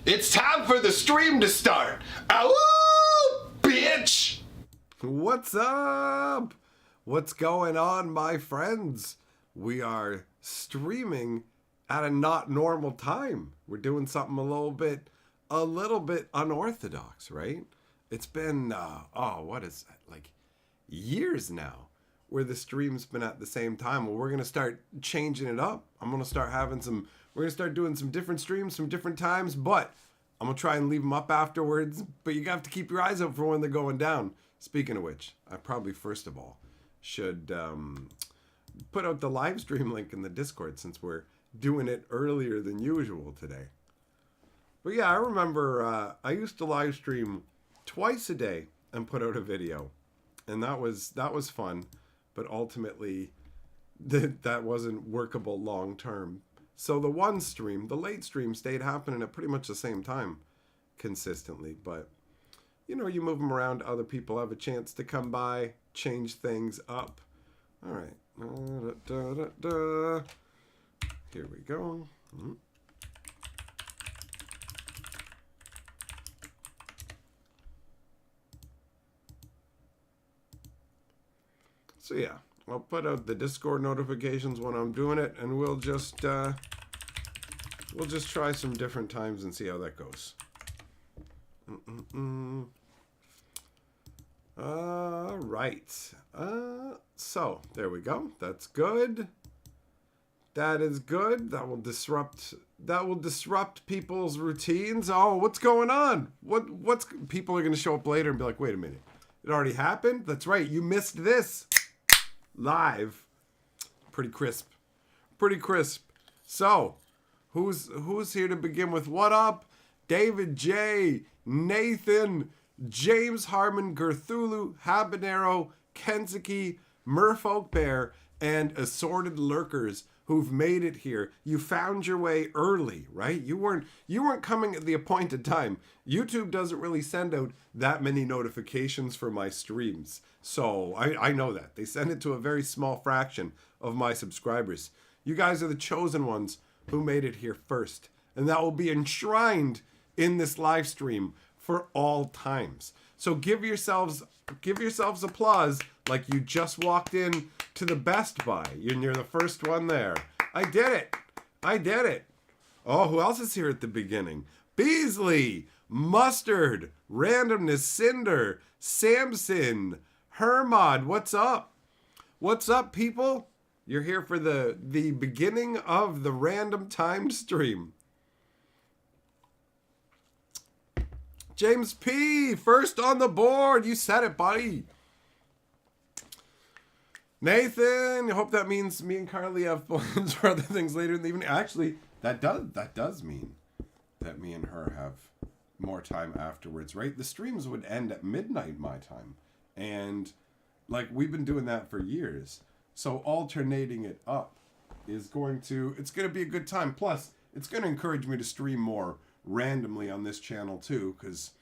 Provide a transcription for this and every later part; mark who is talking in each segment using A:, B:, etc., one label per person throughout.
A: It's time for the stream to start. Ow, bitch!
B: What's up? What's going on, my friends? We are streaming at a not normal time. We're doing something a little bit unorthodox, right? It's been what is that? Like years now where the stream's been at the same time. Well, we're gonna start changing it up. We're gonna start doing some different streams, some different times, but I'm gonna try and leave them up afterwards. But you have to keep your eyes out for when they're going down. Speaking of which, I probably first of all should put out the live stream link in the Discord since we're doing it earlier than usual today. But yeah, I remember I used to live stream twice a day and put out a video, and that was fun. But ultimately, that wasn't workable long term. So the late stream, stayed happening at pretty much the same time consistently. But, you know, you move them around, other people have a chance to come by, change things up. All right. Here we go. So yeah, I'll put out the Discord notifications when I'm doing it, and we'll just try some different times and see how that goes. All right. So there we go. That's good. That is good. That will disrupt people's routines. Oh, what's going on? What's people are going to show up later and be like, wait a minute, it already happened? That's right, you missed this. Live. Pretty crisp. So, who's here to begin with? What up? David J, Nathan, James Harmon, Gerthulu, Habanero, Kenzuki, Merfolk Bear, and assorted lurkers who've made it here. You found your way early, right? You weren't coming at the appointed time. YouTube doesn't really send out that many notifications for my streams. So I know that. They send it to a very small fraction of my subscribers. You guys are the chosen ones who made it here first. And that will be enshrined in this live stream for all times. So give yourselves applause like you just walked in to the Best Buy. You're the first one there. I did it. Oh, who else is here at the beginning? Beasley, Mustard, Randomness, Cinder, Samson, Hermod, what's up? What's up, people? You're here for the beginning of the random timed stream. James P, first on the board. You said it, buddy. Nathan, I hope that means me and Carly have plans for other things later in the evening. Actually, that does mean that me and her have more time afterwards, right? The streams would end at midnight my time. And like we've been doing that for years. So alternating it up it's going to be a good time. Plus, it's going to encourage me to stream more randomly on this channel too, because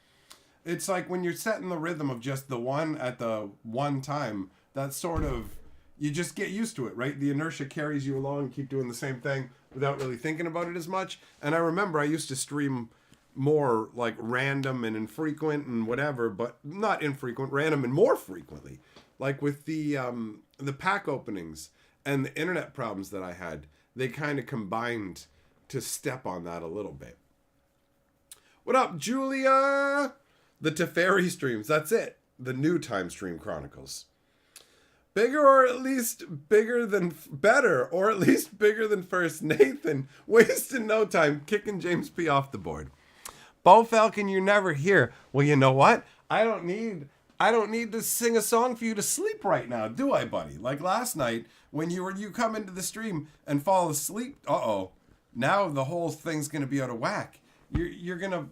B: it's like when you're setting the rhythm of just the one at the one time, that's sort of, you just get used to it, right? The inertia carries you along, keep doing the same thing without really thinking about it as much. And I remember I used to stream more like random and infrequent and whatever, but not infrequent, random and more frequently. Like with the pack openings and the internet problems that I had, they kind of combined to step on that a little bit. What up, Julia? The Teferi streams, that's it. The new Time Stream Chronicles. Bigger or at least bigger than better, or at least bigger than first. Nathan, wasting no time, kicking James P off the board. Bo Falcon, you're never here. Well, you know what? I don't need to sing a song for you to sleep right now, do I, buddy? Like last night when you come into the stream and fall asleep. Now the whole thing's gonna be out of whack. You're gonna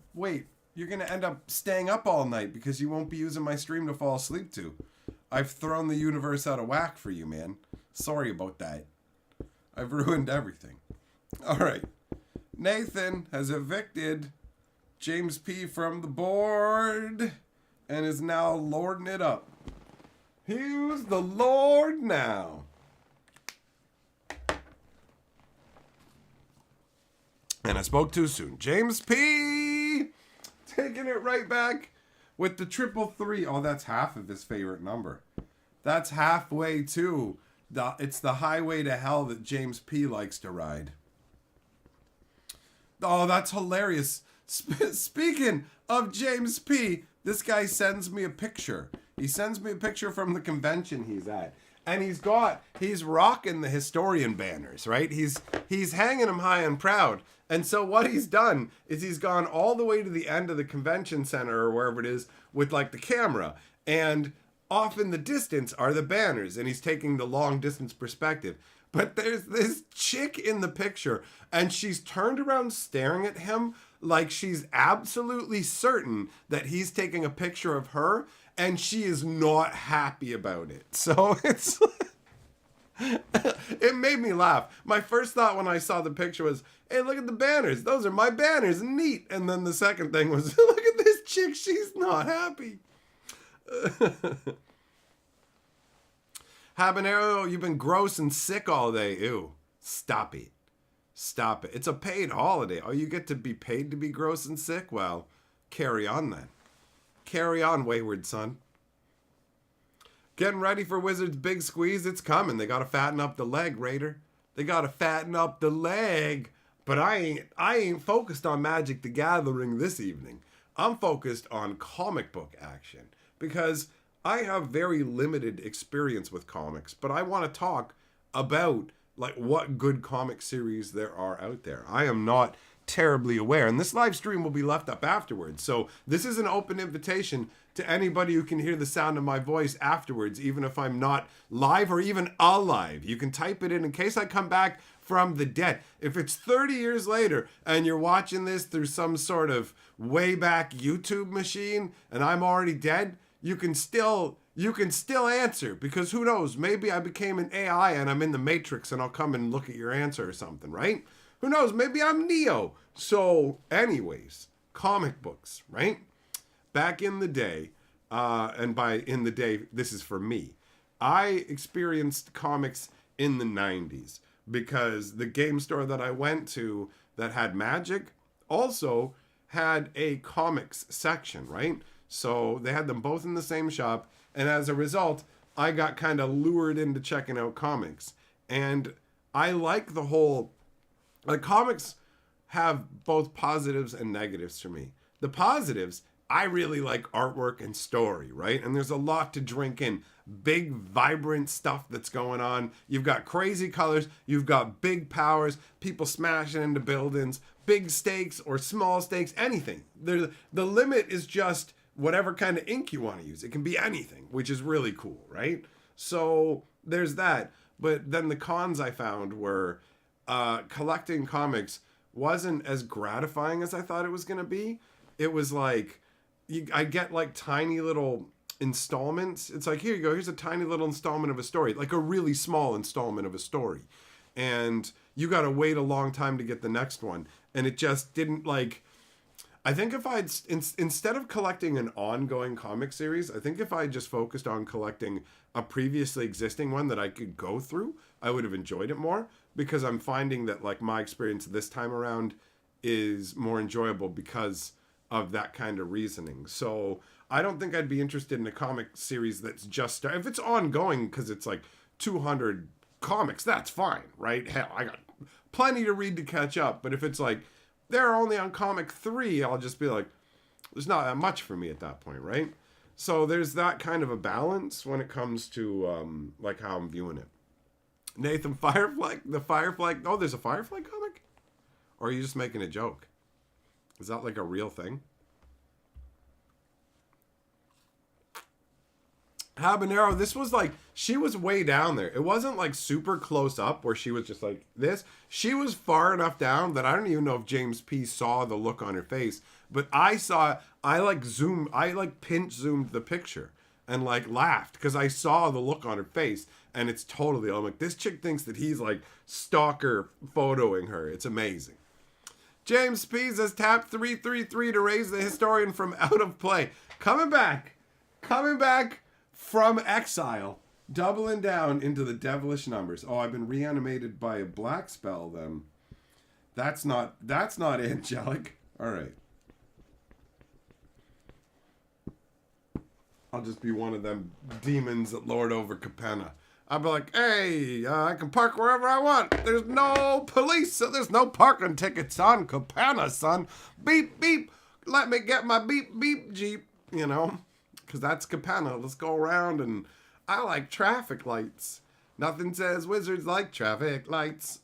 B: end up staying up all night because you won't be using my stream to fall asleep to. I've thrown the universe out of whack for you, man. Sorry about that. I've ruined everything. All right. Nathan has evicted James P from the board and is now lording it up. Who's the Lord now? And I spoke too soon. James P. taking it right back with the 333. Oh, that's half of his favorite number. That's halfway to it's the highway to hell that James P likes to ride. Oh, that's hilarious. Speaking of James P, this guy sends me a picture. He sends me a picture from the convention he's at. And he's rocking the historian banners, right? He's hanging them high and proud. And so what he's done is he's gone all the way to the end of the convention center or wherever it is with like the camera. And off in the distance are the banners. And he's taking the long distance perspective. But there's this chick in the picture and she's turned around staring at him like she's absolutely certain that he's taking a picture of her. And she is not happy about it. So it's... it made me laugh. My first thought when I saw the picture was, hey, look at the banners. Those are my banners. Neat. And then the second thing was, look at this chick. She's not happy. Habanero, you've been gross and sick all day. Ew. Stop it. Stop it. It's a paid holiday. Oh, you get to be paid to be gross and sick? Well, carry on then. Carry on, wayward son. Getting ready for Wizards' big squeeze. It's coming. They got to fatten up the leg, Raider. They got to fatten up the leg. But I ain't focused on Magic the Gathering this evening. I'm focused on comic book action because I have very limited experience with comics, but I want to talk about like what good comic series there are out there. I am not terribly aware, and this live stream will be left up afterwards, so this is an open invitation to anybody who can hear the sound of my voice afterwards, even if I'm not live or even alive. You can type it in case I come back from the dead. If it's 30 years later and you're watching this through some sort of way back YouTube machine and I'm already dead, you can still answer, because who knows, maybe I became an AI and I'm in the Matrix and I'll come and look at your answer or something, right? Who knows? Maybe I'm Neo. So, anyways, comic books, right? Back in the day, and by in the day, this is for me. I experienced comics in the 90s because the game store that I went to that had Magic also had a comics section, right? So they had them both in the same shop. And as a result, I got kind of lured into checking out comics. And I like the whole... Like, comics have both positives and negatives for me. The positives, I really like artwork and story, right? And there's a lot to drink in. Big, vibrant stuff that's going on. You've got crazy colors. You've got big powers. People smashing into buildings. Big stakes or small stakes. Anything. The limit is just whatever kind of ink you want to use. It can be anything, which is really cool, right? So there's that. But then the cons I found were... collecting comics wasn't as gratifying as I thought it was going to be. It was like, I get like tiny little installments. It's like, here you go, here's a tiny little installment of a story, like a really small installment of a story. And you got to wait a long time to get the next one. And it just didn't like, I think if I'd, instead of collecting an ongoing comic series, I think if I just focused on collecting a previously existing one that I could go through, I would have enjoyed it more. Because I'm finding that like my experience this time around is more enjoyable because of that kind of reasoning. So I don't think I'd be interested in a comic series that's just... If it's ongoing because it's like 200 comics, that's fine, right? Hell, I got plenty to read to catch up. But if it's like, they're only on comic 3, I'll just be like, there's not that much for me at that point, right? So there's that kind of a balance when it comes to like how I'm viewing it. Nathan, Firefly, the Firefly, oh, there's a Firefly comic? Or are you just making a joke? Is that like a real thing? Habanero, this was like, she was way down there. It wasn't like super close up where she was just like this. She was far enough down that I don't even know if James P saw the look on her face. But I pinch zoomed the picture and like laughed because I saw the look on her face. And it's totally, I'm like, this chick thinks that he's like stalker photoing her. It's amazing. James P says tap 333 to raise the historian from out of play. Coming back from exile, doubling down into the devilish numbers. Oh, I've been reanimated by a black spell then. That's not angelic. All right. I'll just be one of them demons that lord over Capenna. I'll be like, hey, I can park wherever I want. There's no police, so there's no parking tickets on Capenna, son. Beep, beep. Let me get my beep, beep Jeep, you know, because that's Capenna. Let's go around, and I like traffic lights. Nothing says wizards like traffic lights.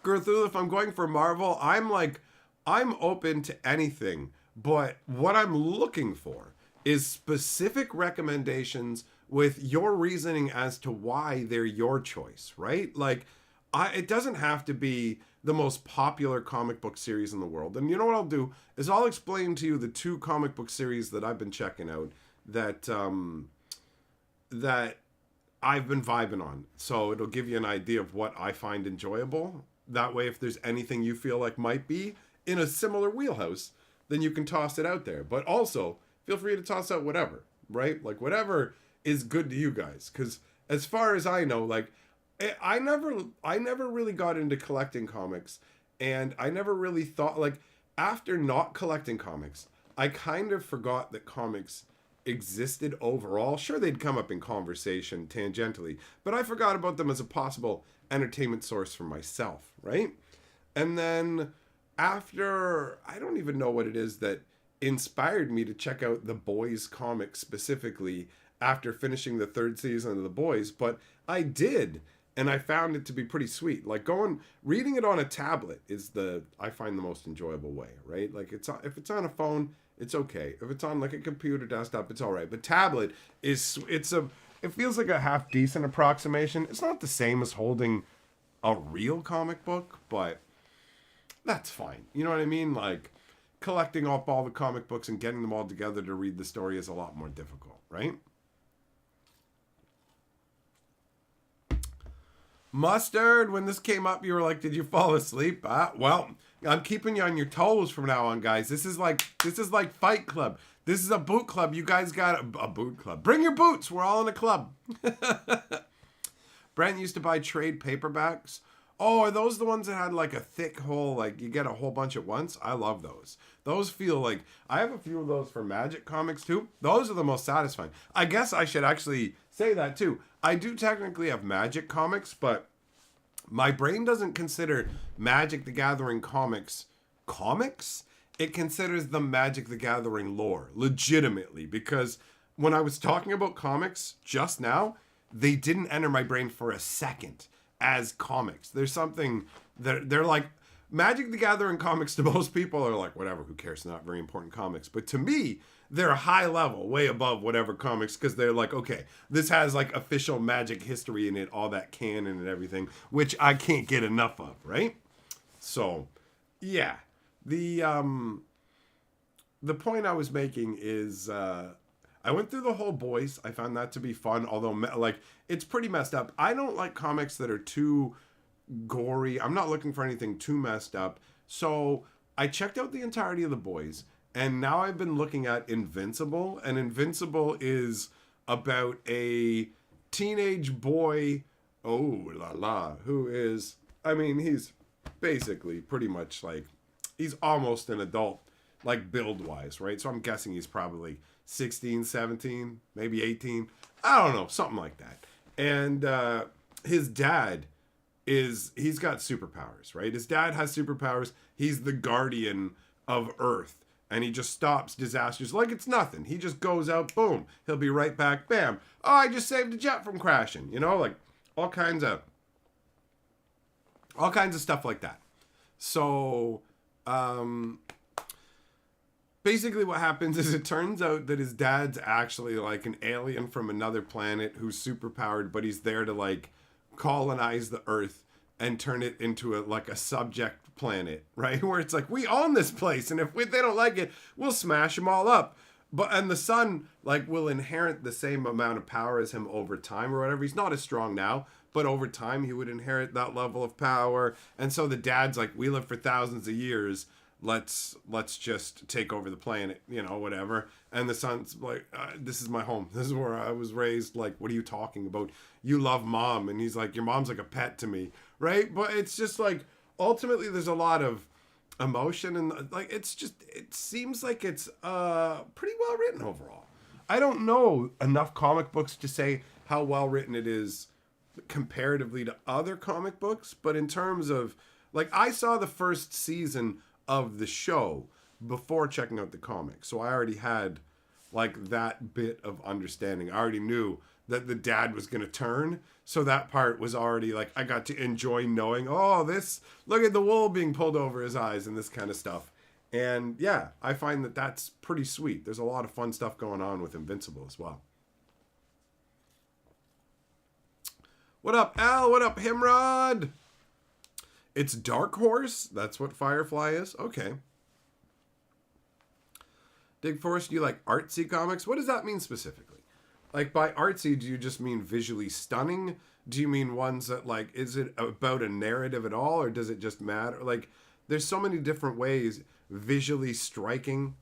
B: Gerthul, if I'm going for Marvel, I'm open to anything. But what I'm looking for is specific recommendations with your reasoning as to why they're your choice, right? Like, it doesn't have to be the most popular comic book series in the world. And you know what I'll do is I'll explain to you the 2 comic book series that I've been checking out that that I've been vibing on. So it'll give you an idea of what I find enjoyable. That way, if there's anything you feel like might be in a similar wheelhouse, then you can toss it out there. But also, feel free to toss out whatever, right? Like, whatever is good to you guys. Because as far as I know, like, I never really got into collecting comics. And I never really thought, like, after not collecting comics, I kind of forgot that comics existed overall. Sure, they'd come up in conversation tangentially, but I forgot about them as a possible entertainment source for myself, right? And then after, I don't even know what it is that inspired me to check out The Boys comics specifically after finishing the 3rd season of The Boys, but I did, and I found it to be pretty sweet. Like, reading it on a tablet is I find the most enjoyable way, right? Like, if it's on a phone, it's okay. If it's on like a computer desktop, it's all right. But tablet it feels like a half decent approximation. It's not the same as holding a real comic book, but that's fine. You know what I mean? Like, collecting up all the comic books and getting them all together to read the story is a lot more difficult, right? Mustard, when this came up, you were like, did you fall asleep? Well, I'm keeping you on your toes from now on, guys. This is like Fight Club. This is a boot club. You guys got a boot club. Bring your boots. We're all in a club. Brent used to buy trade paperbacks. Oh, are those the ones that had like a thick whole, like you get a whole bunch at once? I love those. Those feel like, I have a few of those for Magic comics too. Those are the most satisfying. I guess I should actually say that too. I do technically have Magic comics, but my brain doesn't consider Magic the Gathering comics. It considers them Magic the Gathering lore, legitimately, because when I was talking about comics just now, they didn't enter my brain for a second as comics. There's something that they're like, Magic the Gathering comics to most people are like, whatever, who cares, not very important comics. But to me, they're high level, way above whatever comics, because they're like, okay, this has like official Magic history in it, all that canon and everything, which I can't get enough of, right? So, yeah. The point I was making is, I went through the whole Boys. I found that to be fun, although like it's pretty messed up. I don't like comics that are too gory. I'm not looking for anything too messed up. So I checked out the entirety of the Boys, and now I've been looking at Invincible, and Invincible is about a teenage boy, oh la la, who is, I mean, he's basically pretty much like, he's almost an adult, like build-wise, right? So I'm guessing he's probably 16, 17, maybe 18. I don't know, something like that. And his dad he's got superpowers, right? His dad has superpowers. He's the guardian of Earth. And he just stops disasters like it's nothing. He just goes out, boom. He'll be right back, bam. Oh, I just saved a jet from crashing. You know, like all kinds of stuff like that. So, basically what happens is it turns out that his dad's actually like an alien from another planet who's superpowered, but he's there to like colonize the Earth and turn it into a subject planet, right? Where it's like, we own this place, and if they don't like it, we'll smash them all up. And the son like will inherit the same amount of power as him over time or whatever. He's not as strong now, but over time he would inherit that level of power. And so the dad's like, we live for thousands of years. Let's just take over the planet, you know, whatever. And the son's like, this is my home. This is where I was raised. Like, what are you talking about? You love mom. And he's like, your mom's like a pet to me, right? But it's just like, ultimately there's a lot of emotion, and like it seems like it's pretty well written overall. I don't know enough comic books to say how well written it is comparatively to other comic books, but in terms of like I saw the first season of the show before checking out the comic. So I already had like that bit of understanding. I already knew that the dad was going to turn. So that part was already like, I got to enjoy knowing, oh, look at the wool being pulled over his eyes and this kind of stuff. And yeah, I find that that's pretty sweet. There's a lot of fun stuff going on with Invincible as well. What up, Al? What up, Himrod? It's Dark Horse? That's what Firefly is? Okay. Dig Force, do you like artsy comics? What does that mean specifically? Like, by artsy, do you just mean visually stunning? Do you mean ones that, like, is it about a narrative at all, or does it just matter? Like, there's so many different ways visually striking.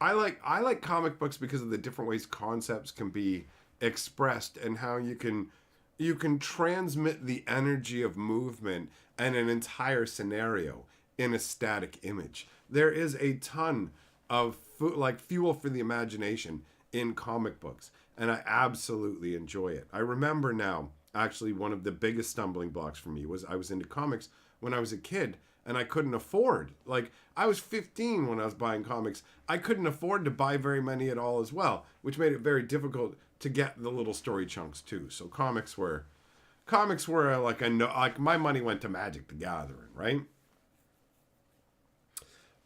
B: I like comic books because of the different ways concepts can be expressed and how you can transmit the energy of movement and an entire scenario in a static image. There is a ton of fuel for the imagination in comic books, and I absolutely enjoy it. I remember now, actually, one of the biggest stumbling blocks for me was I was into comics when I was a kid, and I couldn't afford, like, I was 15 when I was buying comics. I couldn't afford to buy very many at all as well, which made it very difficult to get the little story chunks too. So comics were like my money went to Magic the Gathering, right?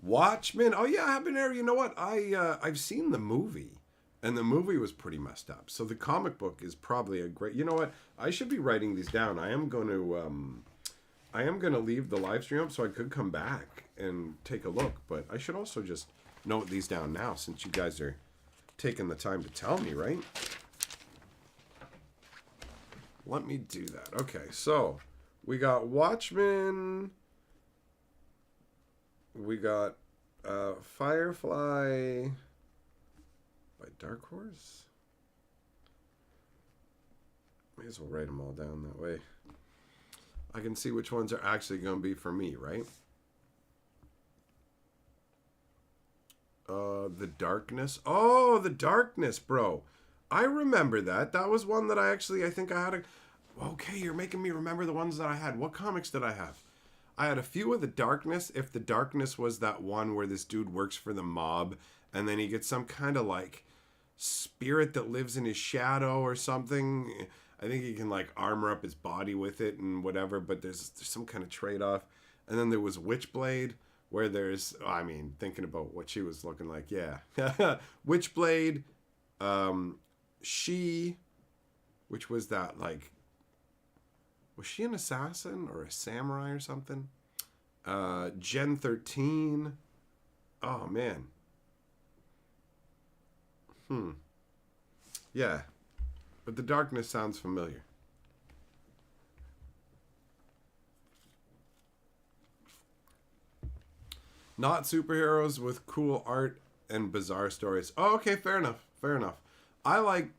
B: Watchmen. Oh yeah, Habanero. You know what? I've seen the movie, and the movie was pretty messed up. So the comic book is probably a great. You know what? I should be writing these down. I am going to leave the live stream up so I could come back and take a look. But I should also just note these down now since you guys are taking the time to tell me, right? Let me do that. Okay, so we got Watchmen. We got Firefly by Dark Horse. May as well write them all down that way. I can see which ones are actually going to be for me, right? The Darkness. Oh, The Darkness, bro. I remember that. That was one that I think I had a... Okay, you're making me remember the ones that I had. What comics did I have? I had a few of The Darkness. If The Darkness was that one where this dude works for the mob and then he gets some kind of like spirit that lives in his shadow or something. I think he can like armor up his body with it and whatever, but there's some kind of trade-off. And then there was Witchblade, where there's, I mean, thinking about what she was looking like, yeah. Witchblade, she, which was that like, was she an assassin or a samurai or something? Gen 13. Oh, man. Yeah. But The Darkness sounds familiar. Not superheroes with cool art and bizarre stories. Oh, okay, fair enough. Fair enough. I like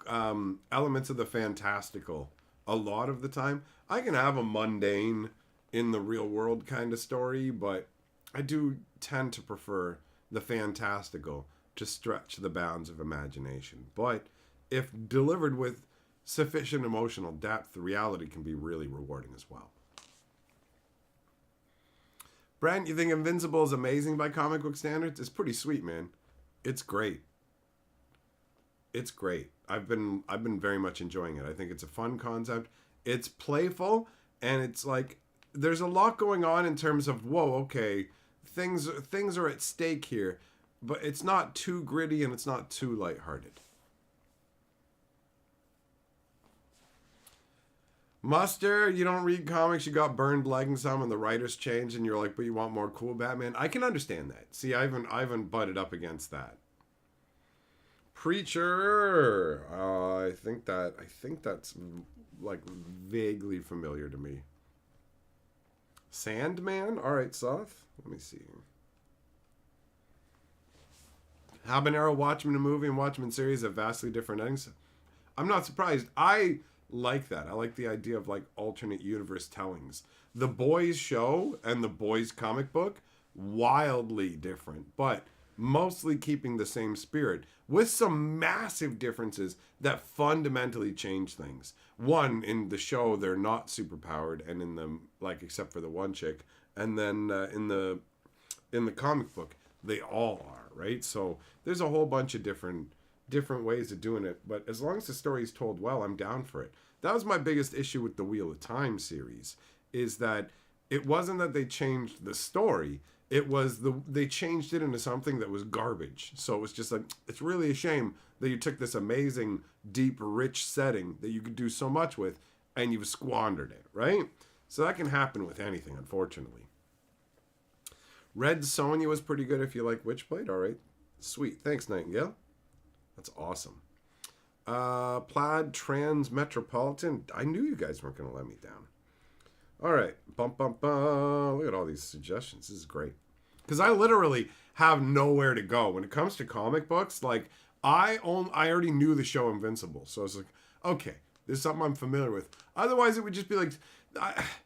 B: elements of the fantastical a lot of the time. I can have a mundane, in the real world kind of story, but I do tend to prefer the fantastical to stretch the bounds of imagination. But if delivered with sufficient emotional depth, the reality can be really rewarding as well. Brent, you think Invincible is amazing by comic book standards? It's pretty sweet, man. It's great. It's great. I've been very much enjoying it. I think it's a fun concept. It's playful, and it's like there's a lot going on in terms of, whoa, okay, things are at stake here, but it's not too gritty and it's not too lighthearted. Muster, you don't read comics, you got burned liking some and the writers changed and you're like, but you want more cool Batman? I can understand that. See, I haven't butted up against that. Preacher, I think that's like vaguely familiar to me. Sandman? Alright, Soth. Let me see. Habanero, Watchmen movie and Watchmen series have vastly different endings. I'm not surprised. I like that. I like the idea of like alternate universe tellings. The Boys show and the Boys comic book wildly different, but mostly keeping the same spirit with some massive differences that fundamentally change things. One, in the show, they're not superpowered, and in the, like, except for the one chick, and then in the comic book, they all are, right? So there's a whole bunch of different ways of doing it, but as long as the story is told well, I'm down for it. That was my biggest issue with the Wheel of Time series, is that it wasn't that they changed the story, it was they changed it into something that was garbage. So it was just like, it's really a shame that you took this amazing, deep, rich setting that you could do so much with, and you've squandered it, right? So that can happen with anything, unfortunately. Red Sonja was pretty good if you like Witchblade. All right. Sweet. Thanks, Nightingale. That's awesome. Plaid Trans Metropolitan. I knew you guys weren't going to let me down. All right. Bum, bum, bum. Look at all these suggestions. This is great. Because I literally have nowhere to go. When it comes to comic books, like, I already knew the show Invincible. So I was like, okay, this is something I'm familiar with. Otherwise, it would just be like,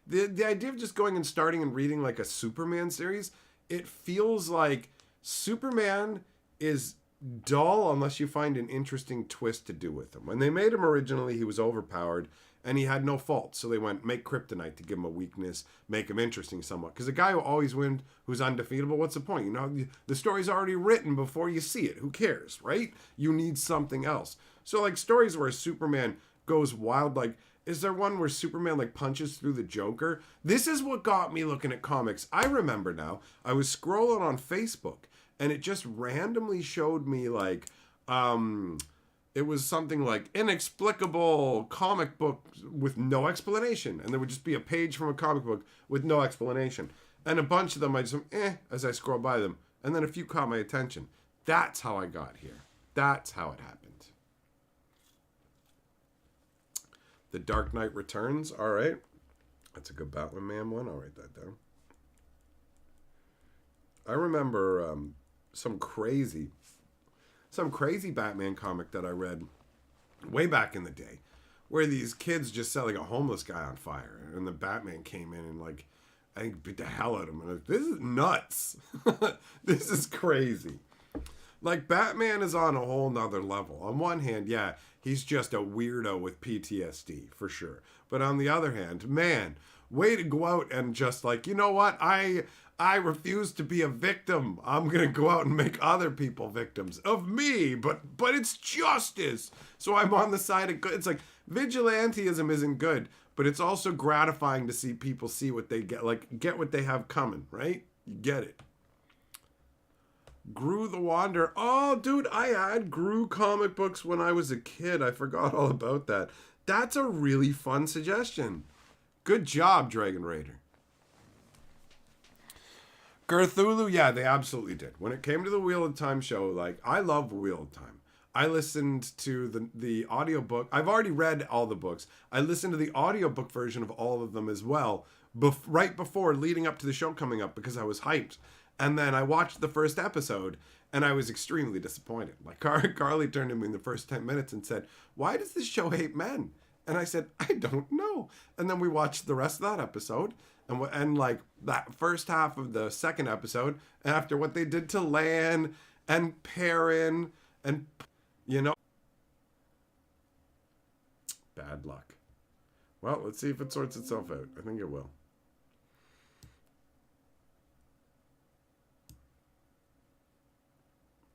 B: the idea of just going and starting and reading like a Superman series, it feels like Superman is dull unless you find an interesting twist to do with him. When they made him originally, he was overpowered and he had no fault. So they went, make kryptonite to give him a weakness, make him interesting somewhat. Because a guy who always wins, who's undefeatable, what's the point? You know, the story's already written before you see it. Who cares, right? You need something else. So like stories where Superman goes wild, like, is there one where Superman like punches through the Joker? This is what got me looking at comics. I remember now, I was scrolling on Facebook and it just randomly showed me like, it was something like inexplicable comic book with no explanation. And there would just be a page from a comic book with no explanation. And a bunch of them, I just went, as I scroll by them. And then a few caught my attention. That's how I got here. That's how it happened. The Dark Knight Returns. All right. That's a good Batman one. I'll write that down. I remember some crazy Batman comic that I read way back in the day where these kids just setting a homeless guy on fire. And the Batman came in and, like, I think beat the hell out of him. And I was, this is nuts. This is crazy. Like, Batman is on a whole nother level. On one hand, yeah, he's just a weirdo with PTSD, for sure. But on the other hand, man, way to go out and just like, you know what? I refuse to be a victim. I'm going to go out and make other people victims of me. But it's justice. So I'm on the side of good. It's like, vigilantism isn't good. But it's also gratifying to see people see what they get. Like, get what they have coming, right? You get it. Gru the Wanderer. Oh, dude, I had Gru comic books when I was a kid. I forgot all about that. That's a really fun suggestion. Good job, Dragon Raider. Cthulhu, yeah, they absolutely did. When it came to the Wheel of Time show, like, I love Wheel of Time. I listened to the audiobook. I've already read all the books. I listened to the audiobook version of all of them as well, right before, leading up to the show coming up, because I was hyped. And then I watched the first episode, and I was extremely disappointed. Like, Carly turned to me in the first 10 minutes and said, why does this show hate men? And I said, I don't know. And then we watched the rest of that episode, and like, that first half of the second episode, after what they did to Lan and Perrin, and, you know, bad luck. Well, let's see if it sorts itself out. I think it will.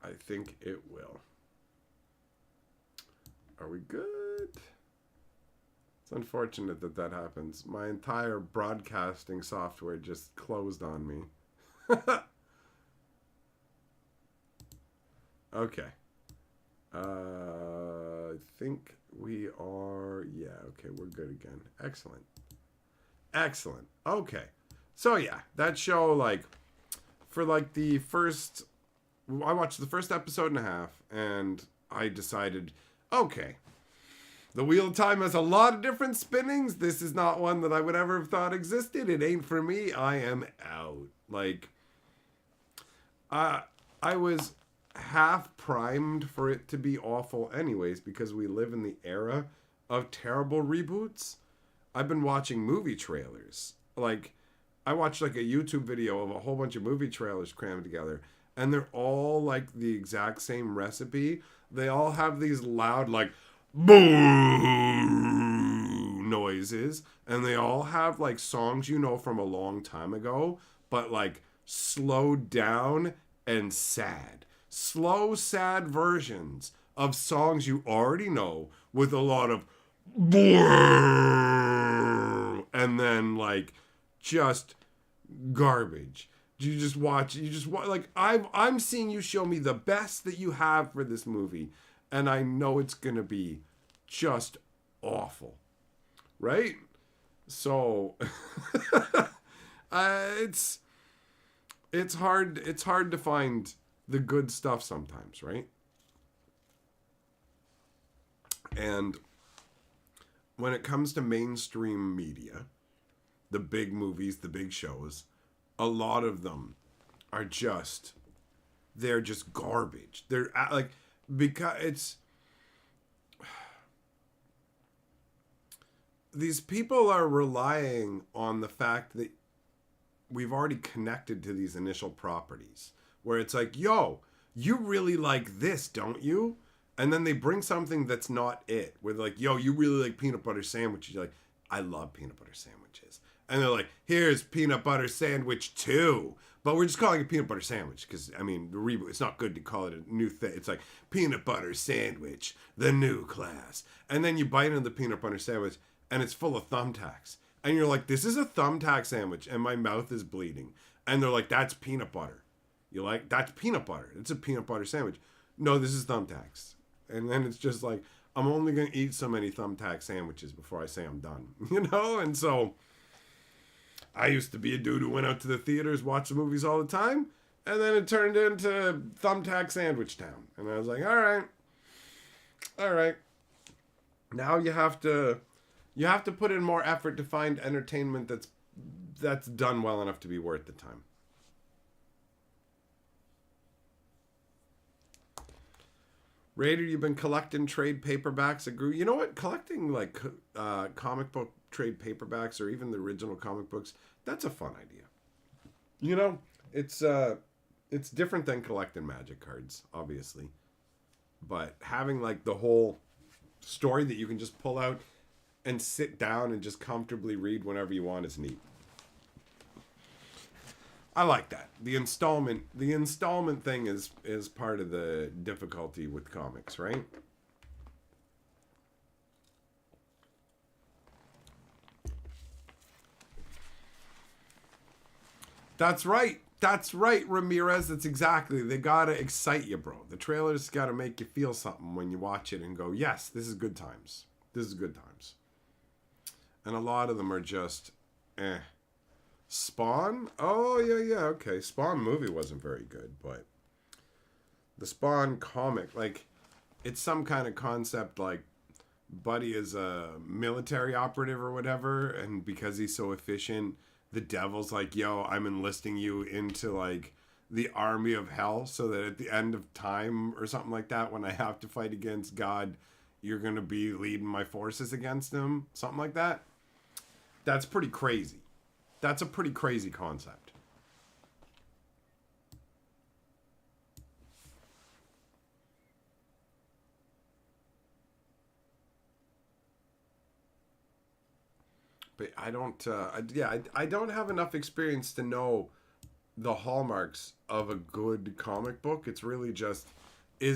B: I think it will. Are we good? It's unfortunate that that happens. My entire broadcasting software just closed on me. Okay. I think we are... Yeah, okay, we're good again. Excellent. Excellent. Okay. So, yeah, that show, like, for, like, the first... I watched the first episode and a half, and I decided, okay, the Wheel of Time has a lot of different spinnings. This is not one that I would ever have thought existed. It ain't for me. I am out. Like, I was half primed for it to be awful anyways, because we live in the era of terrible reboots. I've been watching movie trailers. Like, I watched like a YouTube video of a whole bunch of movie trailers crammed together, and they're all like the exact same recipe. They all have these loud like boom noises, and they all have like songs you know from a long time ago, but like slowed down and sad. Slow, sad versions of songs you already know with a lot of boom, and then like just garbage. You just watch like I'm seeing you show me the best that you have for this movie, and I know it's gonna be just awful, right? So it's hard to find the good stuff sometimes, right? And when it comes to mainstream media, the big movies, the big shows, a lot of them are they're just garbage. They're like, because these people are relying on the fact that we've already connected to these initial properties, where it's like, yo, you really like this, don't you? And then they bring something that's not it. Where they're like, yo, you really like peanut butter sandwiches. You're like, I love peanut butter sandwiches. And they're like, here's peanut butter sandwich 2. But we're just calling it peanut butter sandwich. Because, I mean, the reboot, it's not good to call it a new thing. It's like, peanut butter sandwich, the new class. And then you bite into the peanut butter sandwich, and it's full of thumbtacks. And you're like, this is a thumbtack sandwich, and my mouth is bleeding. And they're like, that's peanut butter. You're like, that's peanut butter. It's a peanut butter sandwich. No, this is thumbtacks. And then it's just like, I'm only going to eat so many thumbtack sandwiches before I say I'm done. You know? And so I used to be a dude who went out to the theaters, watched the movies all the time. And then it turned into Thumbtack Sandwich Town. And I was like, all right. Now you have to put in more effort to find entertainment that's done well enough to be worth the time. Raider, you've been collecting trade paperbacks. You know what? Collecting like comic book trade paperbacks or even the original comic books, that's a fun idea. You know, it's different than collecting Magic cards, obviously. But having like the whole story that you can just pull out and sit down and just comfortably read whenever you want is neat. I like that. The installment thing is part of the difficulty with comics, right? That's right, Ramirez. That's exactly. They gotta excite you, bro. The trailers gotta make you feel something when you watch it and go, yes, this is good times. This is good times. And a lot of them are just, eh. Spawn? Oh, yeah, okay. Spawn movie wasn't very good, but the Spawn comic, like, it's some kind of concept like Buddy is a military operative or whatever, and because he's so efficient, the devil's like, yo, I'm enlisting you into, like, the army of hell so that at the end of time or something like that, when I have to fight against God, you're going to be leading my forces against him. Something like that. That's pretty crazy. That's a pretty crazy concept. But I don't, I don't have enough experience to know the hallmarks of a good comic book. It's really just,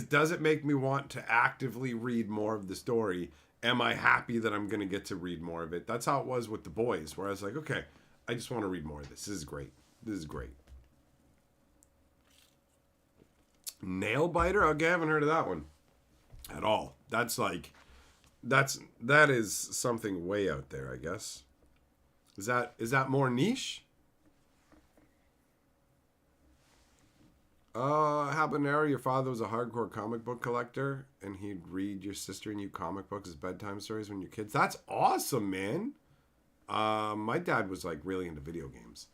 B: does it make me want to actively read more of the story? Am I happy that I'm going to get to read more of it? That's how it was with The Boys, where I was like, okay, I just want to read more of this. This is great. Nail Biter? Okay, I haven't heard of that one at all. That's like, that is something way out there, I guess. Is that more niche? Habanero, your father was a hardcore comic book collector, and he'd read your sister and you comic books as bedtime stories when you're kids. That's awesome, man. My dad was like really into video games,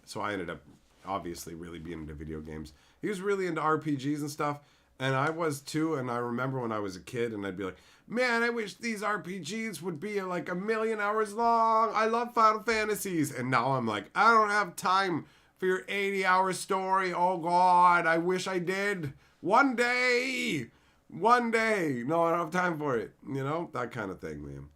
B: so I ended up obviously really being into video games. He was really into RPGs and stuff, and I was too. And I remember when I was a kid, and I'd be like, man, I wish these RPGs would be like 1,000,000 hours long. I love Final Fantasies. And now I'm like, I don't have time for your 80-hour story. Oh, God, I wish I did. One day. One day. No, I don't have time for it. You know, that kind of thing, man.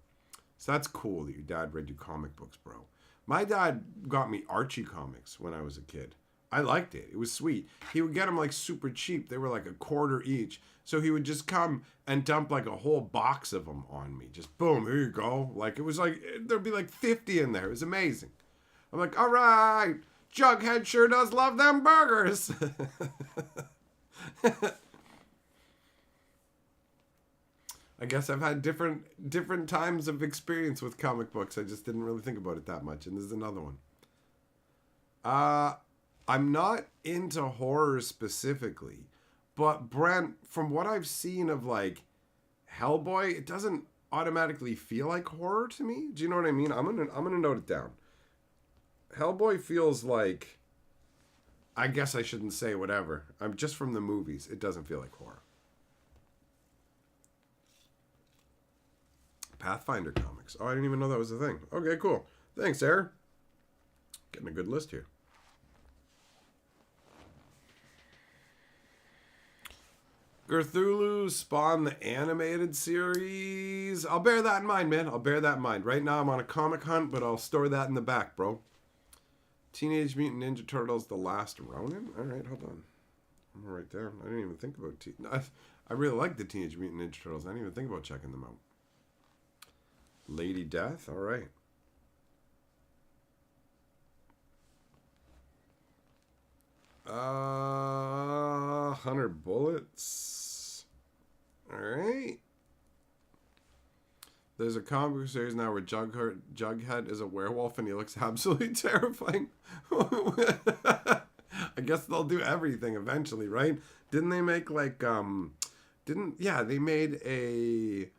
B: So that's cool that your dad read you comic books, bro. My dad got me Archie comics when I was a kid. I liked it. It was sweet. He would get them like super cheap. They were like $0.25 each. So he would just come and dump like a whole box of them on me. Just boom, here you go. Like it was like, there'd be like 50 in there. It was amazing. I'm like, all right, Jughead sure does love them burgers. I guess I've had different times of experience with comic books. I just didn't really think about it that much. And this is another one. I'm not into horror specifically, but Brent, from what I've seen of like Hellboy, it doesn't automatically feel like horror to me. Do you know what I mean? I'm gonna note it down. Hellboy feels like, I guess I shouldn't say whatever. I'm just from the movies. It doesn't feel like horror. Pathfinder comics. Oh, I didn't even know that was a thing. Okay, cool. Thanks, Sarah. Getting a good list here. Cthulhu spawned the animated series. I'll bear that in mind, man. I'll bear that in mind. Right now I'm on a comic hunt, but I'll store that in the back, bro. Teenage Mutant Ninja Turtles: The Last Ronin? Alright, hold on. I'm gonna write down. I didn't even think about I really like the Teenage Mutant Ninja Turtles. I didn't even think about checking them out. Lady Death? Alright. Hunter Bullets. Alright. There's a comic book series now where Jughead is a werewolf and he looks absolutely terrifying. I guess they'll do everything eventually, right? Didn't they make like they made a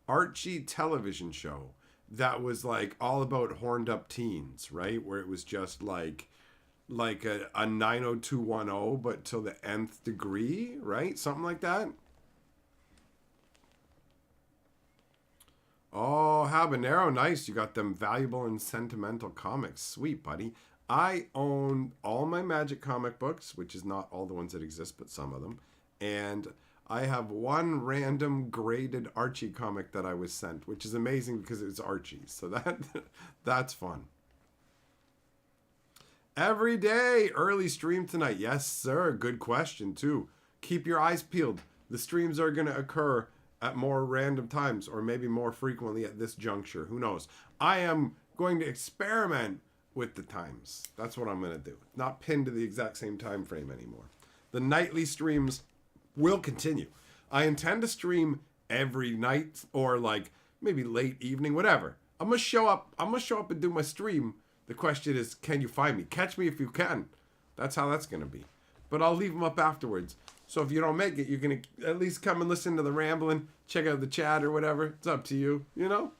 B: Archie television show that was like all about horned up teens, right? Where it was just like a 90210 but to the nth degree, right? Something like that. Oh, Habanero, nice. You got them valuable and sentimental comics. Sweet, buddy. I own all my Magic comic books, which is not all the ones that exist, but some of them. And I have one random graded Archie comic that I was sent, which is amazing because it's Archie. So that's fun. Every day, early stream tonight. Yes, sir. Good question, too. Keep your eyes peeled. The streams are going to occur at more random times or maybe more frequently at this juncture. Who knows? I am going to experiment with the times. That's what I'm going to do. Not pinned to the exact same time frame anymore. The nightly streams will continue. I intend to stream every night or like maybe late evening, whatever. I'm going to show up and do my stream. The question is, can you find me? Catch me if you can. That's how that's going to be. But I'll leave them up afterwards. So if you don't make it, you're going to at least come and listen to the rambling, check out the chat or whatever. It's up to you, you know?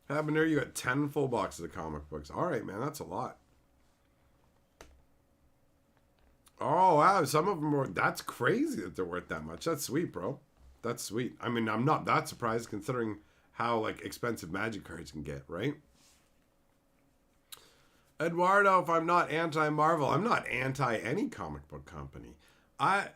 B: Habanero, you got 10 full boxes of comic books. All right, man, that's a lot. Oh, wow, some of them were... That's crazy that they're worth that much. That's sweet, bro. That's sweet. I mean, I'm not that surprised considering how, like, expensive Magic cards can get, right? Eduardo, if I'm not anti-Marvel, I'm not anti any comic book company. I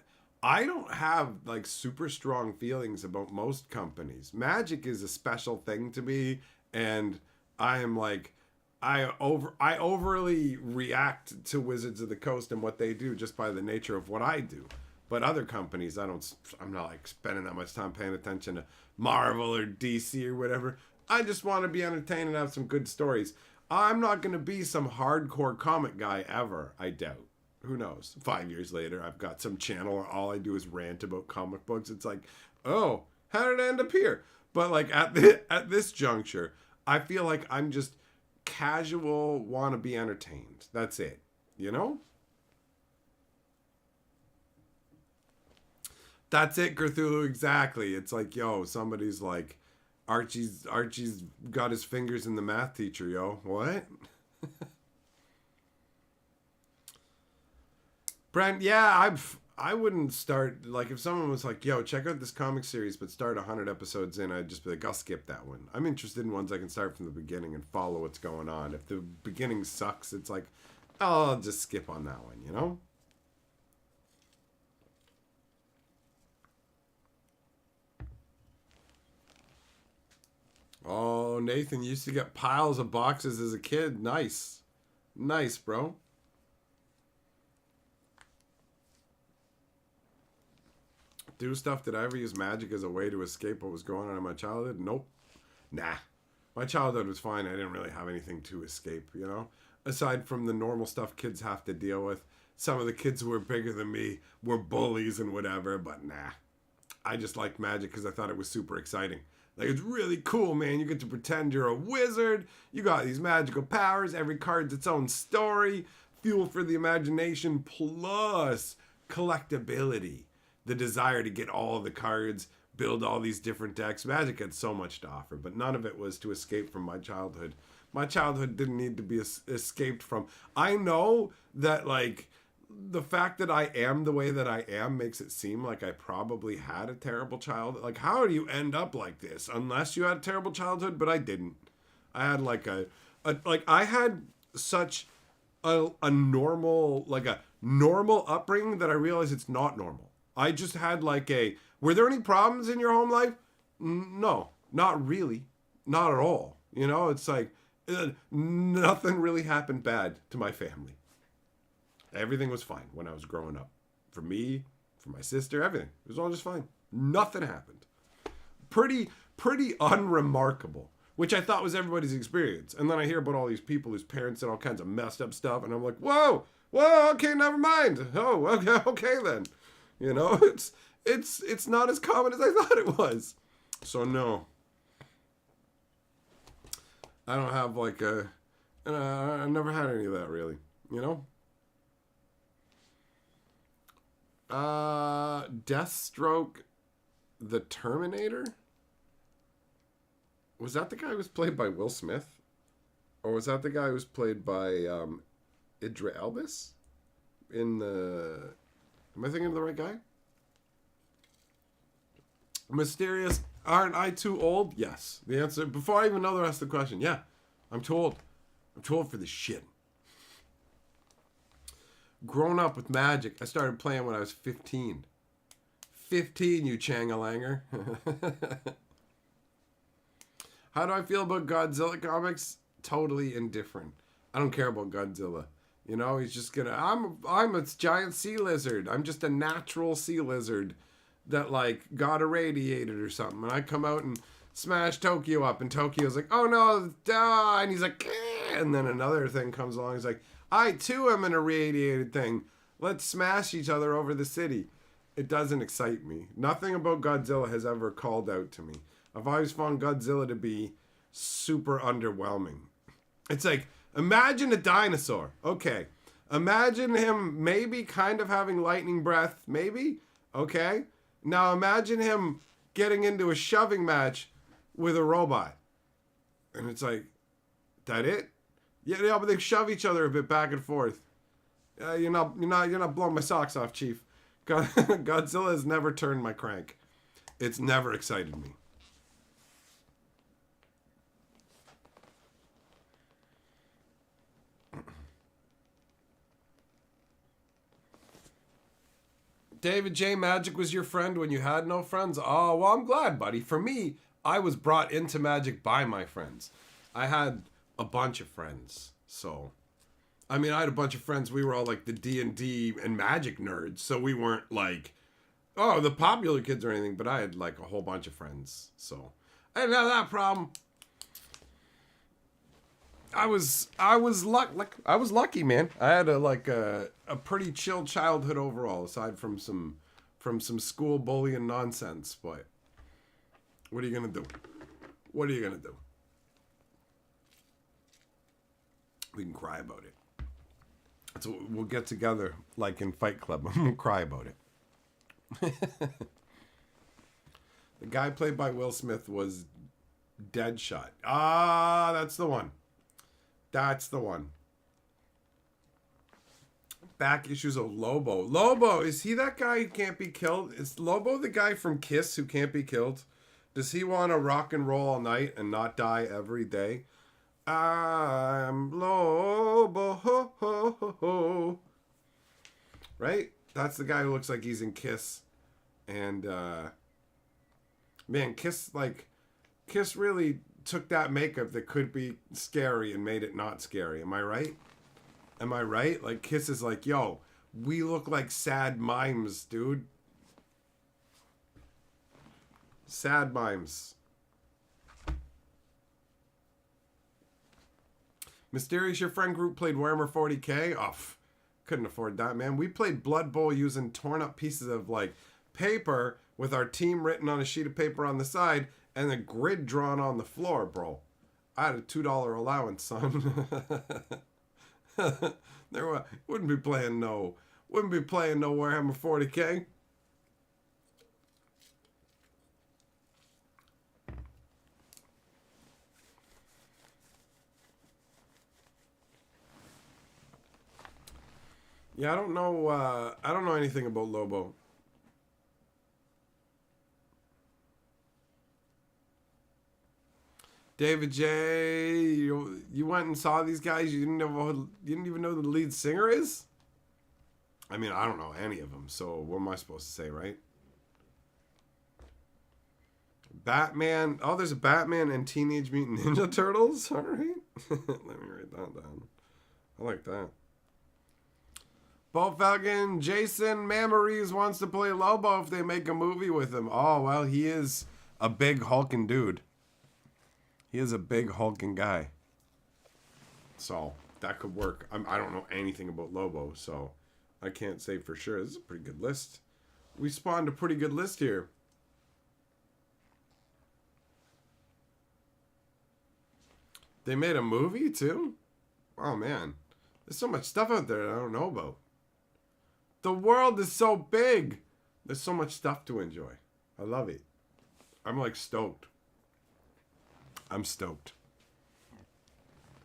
B: don't have like super strong feelings about most companies. Magic is a special thing to me, and I am like I overly react to Wizards of the Coast and what they do just by the nature of what I do. But other companies, I'm not like spending that much time paying attention to Marvel or DC or whatever. I just want to be entertained and have some good stories. I'm not going to be some hardcore comic guy ever, I doubt. Who knows? 5 years later, I've got some channel where all I do is rant about comic books. It's like, oh, how did it end up here? But like at this juncture, I feel like I'm just casual, want to be entertained. That's it. You know? That's it, Cthulhu, exactly. It's like, yo, somebody's like, Archie's got his fingers in the math teacher, yo. What? Brent, yeah, I wouldn't start, like, if someone was like, yo, check out this comic series, but start 100 episodes in, I'd just be like, I'll skip that one. I'm interested in ones I can start from the beginning and follow what's going on. If the beginning sucks, it's like, oh, I'll just skip on that one, you know? Oh, Nathan, you used to get piles of boxes as a kid. Nice. Nice, bro. Do stuff. Did I ever use magic as a way to escape what was going on in my childhood? Nope. Nah. My childhood was fine. I didn't really have anything to escape, you know? Aside from the normal stuff kids have to deal with. Some of the kids who were bigger than me were bullies and whatever, but nah. I just liked magic because I thought it was super exciting. Like, it's really cool, man. You get to pretend you're a wizard. You got these magical powers. Every card's its own story. Fuel for the imagination plus collectability. The desire to get all of the cards, build all these different decks. Magic had so much to offer, but none of it was to escape from my childhood. My childhood didn't need to be escaped from. I know that, like, the fact that I am the way that I am makes it seem like I probably had a terrible childhood. Like, how do you end up like this? Unless you had a terrible childhood, but I didn't. I had like I had such a normal upbringing that I realized it's not normal. I just had were there any problems in your home life? No, not really. Not at all. You know, it's like nothing really happened bad to my family. Everything was fine when I was growing up. For me, for my sister, everything. It was all just fine. Nothing happened. Pretty unremarkable, which I thought was everybody's experience. And then I hear about all these people whose parents did all kinds of messed up stuff, and I'm like, whoa, okay, never mind. Oh, okay then. You know, it's not as common as I thought it was. So no. I don't have I never had any of that really, you know? Deathstroke, the Terminator? Was that the guy who was played by Will Smith? Or was that the guy who was played by Idris Elba? Am I thinking of the right guy? Mysterious. Aren't I too old? Yes. The answer, before I even know the rest of the question, yeah. I'm too old. I'm too old for this shit. Grown up with magic. I started playing when I was 15. 15, you Chang-a-langer. How do I feel about Godzilla comics? Totally indifferent. I don't care about Godzilla. You know, he's just gonna... I'm a giant sea lizard. I'm just a natural sea lizard that, got irradiated or something. And I come out and smash Tokyo up. And Tokyo's like, oh no, die. And he's like, eh. And then another thing comes along. He's like, I too am an irradiated thing. Let's smash each other over the city. It doesn't excite me. Nothing about Godzilla has ever called out to me. I've always found Godzilla to be super underwhelming. It's like, imagine a dinosaur. Okay. Imagine him maybe kind of having lightning breath. Maybe. Okay. Now imagine him getting into a shoving match with a robot. And it's like, that it? Yeah, but they shove each other a bit back and forth. You're not blowing my socks off, Chief. Godzilla has never turned my crank. It's never excited me. David J. Magic was your friend when you had no friends? Oh, well, I'm glad, buddy. For me, I was brought into magic by my friends. I had a bunch of friends, so... I mean, I had a bunch of friends. We were all, the D&D and magic nerds, so we weren't, the popular kids or anything, but I had, a whole bunch of friends, so... I didn't have that problem. I was lucky, man. I had a pretty chill childhood overall, aside from some school bullying nonsense. But what are you gonna do? What are you gonna do? We can cry about it. So we'll get together like in Fight Club and we'll cry about it. The guy played by Will Smith was Deadshot. Ah, that's the one. That's the one. back issues of Lobo. Lobo, is he that guy who can't be killed? Is Lobo the guy from Kiss who can't be killed? Does he want to rock and roll all night and not die every day? I'm Lobo, ho, ho, ho, ho. Right? That's the guy who looks like he's in Kiss. And, man, Kiss really took that makeup that could be scary and made it not scary. Am I right? Am I right? Like, Kiss is like, yo, we look like sad mimes, dude. Sad mimes. Mysterious, your friend group played Warhammer 40k? Oh, couldn't afford that, man. We played Blood Bowl using torn up pieces of, like, paper with our team written on a sheet of paper on the side and a grid drawn on the floor, bro. I had a $2 allowance, son. Wouldn't be playing no Warhammer 40k. Yeah, I don't know anything about Lobo. David J, you went and saw these guys. You didn't even know who the lead singer is. I mean, I don't know any of them. So what am I supposed to say, right? Batman. Oh, there's a Batman and Teenage Mutant Ninja Turtles. All right, let me write that down. I like that. Bo Falcon, Jason Mamories wants to play Lobo if they make a movie with him. Oh, well, he is a big hulking dude. He is a big hulking guy. So, that could work. I don't know anything about Lobo, so I can't say for sure. This is a pretty good list. We spawned a pretty good list here. They made a movie, too? Oh, man. There's so much stuff out there that I don't know about. The world is so big. There's so much stuff to enjoy. I love it. I'm like stoked. I'm stoked.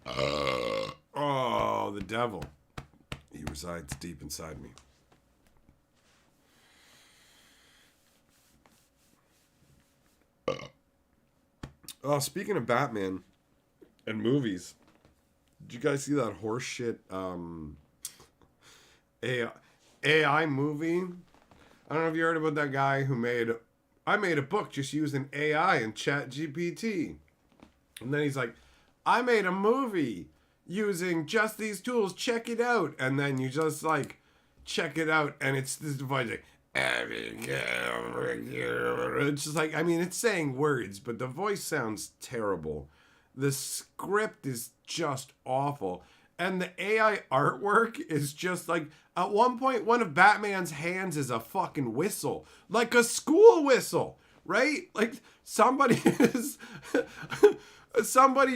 B: Oh, the devil. He resides deep inside me. Oh, speaking of Batman and movies, did you guys see that horse shit AI movie? I don't know if you heard about that guy who I made a book just using AI and Chat GPT. And then he's like, I made a movie using just these tools. Check it out. And then you just like check it out, and it's this device like, it's just like, I mean, it's saying words, but the voice sounds terrible. The script is just awful. And the AI artwork is just like, at one point, one of Batman's hands is a fucking whistle. Like a school whistle, right? Like somebody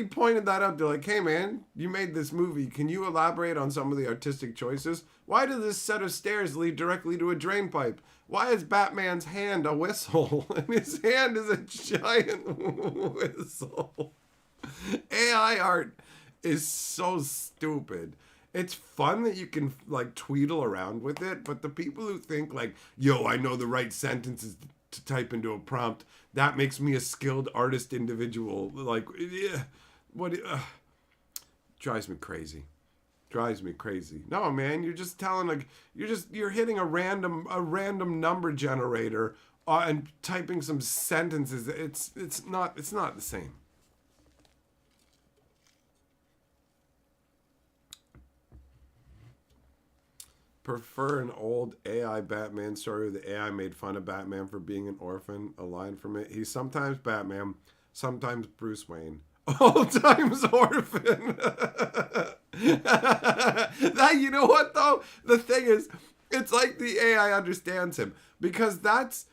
B: pointed that out. They're like, hey man, you made this movie. Can you elaborate on some of the artistic choices? Why does this set of stairs lead directly to a drain pipe? Why is Batman's hand a whistle? And his hand is a giant whistle. AI art is so stupid. It's fun that you can like tweedle around with it, but the people who think like, yo, I know the right sentences to type into a prompt, that makes me a skilled artist individual, like, yeah, drives me crazy. No, man, you're just telling like you're hitting a random number generator and typing some sentences. It's not the same. Prefer an old AI Batman story where the AI made fun of Batman for being an orphan. A line from it. He's sometimes Batman, sometimes Bruce Wayne. All times orphan. That, you know what though? The thing is, it's like the AI understands him, because that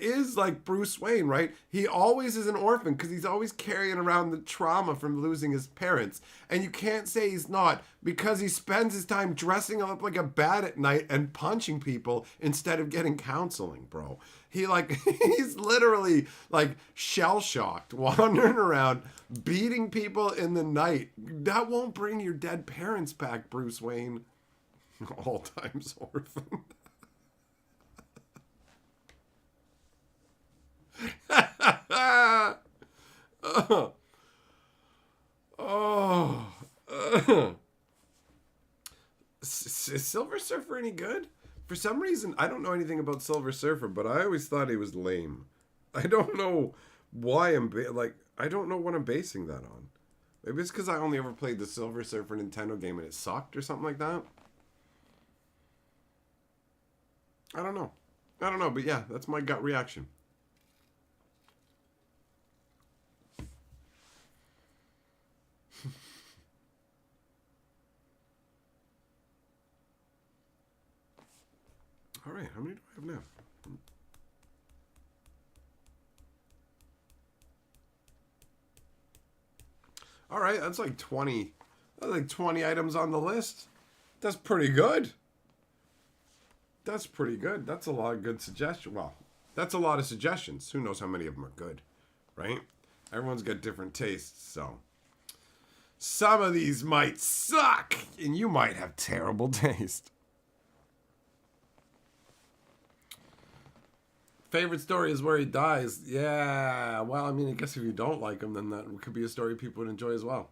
B: is like Bruce Wayne, right? He always is an orphan because he's always carrying around the trauma from losing his parents. And you can't say he's not, because he spends his time dressing up like a bat at night and punching people instead of getting counseling, bro. He's literally like shell-shocked, wandering around, beating people in the night. That won't bring your dead parents back, Bruce Wayne. All times orphan. Oh. Oh. Is Silver Surfer any good? For some reason, I don't know anything about Silver Surfer, but I always thought he was lame. I don't know why I don't know what I'm basing that on. Maybe it's because I only ever played the Silver Surfer Nintendo game and it sucked or something like that. I don't know. But yeah, that's my gut reaction. All right, how many do I have now? All right, that's like 20. That's like 20 items on the list. That's pretty good. That's pretty good. That's a lot of good suggestions. Well, that's a lot of suggestions. Who knows how many of them are good, right? Everyone's got different tastes, so some of these might suck, and you might have terrible taste. Favorite story is where he dies. Yeah, well, I mean, I guess if you don't like him, then that could be a story people would enjoy as well.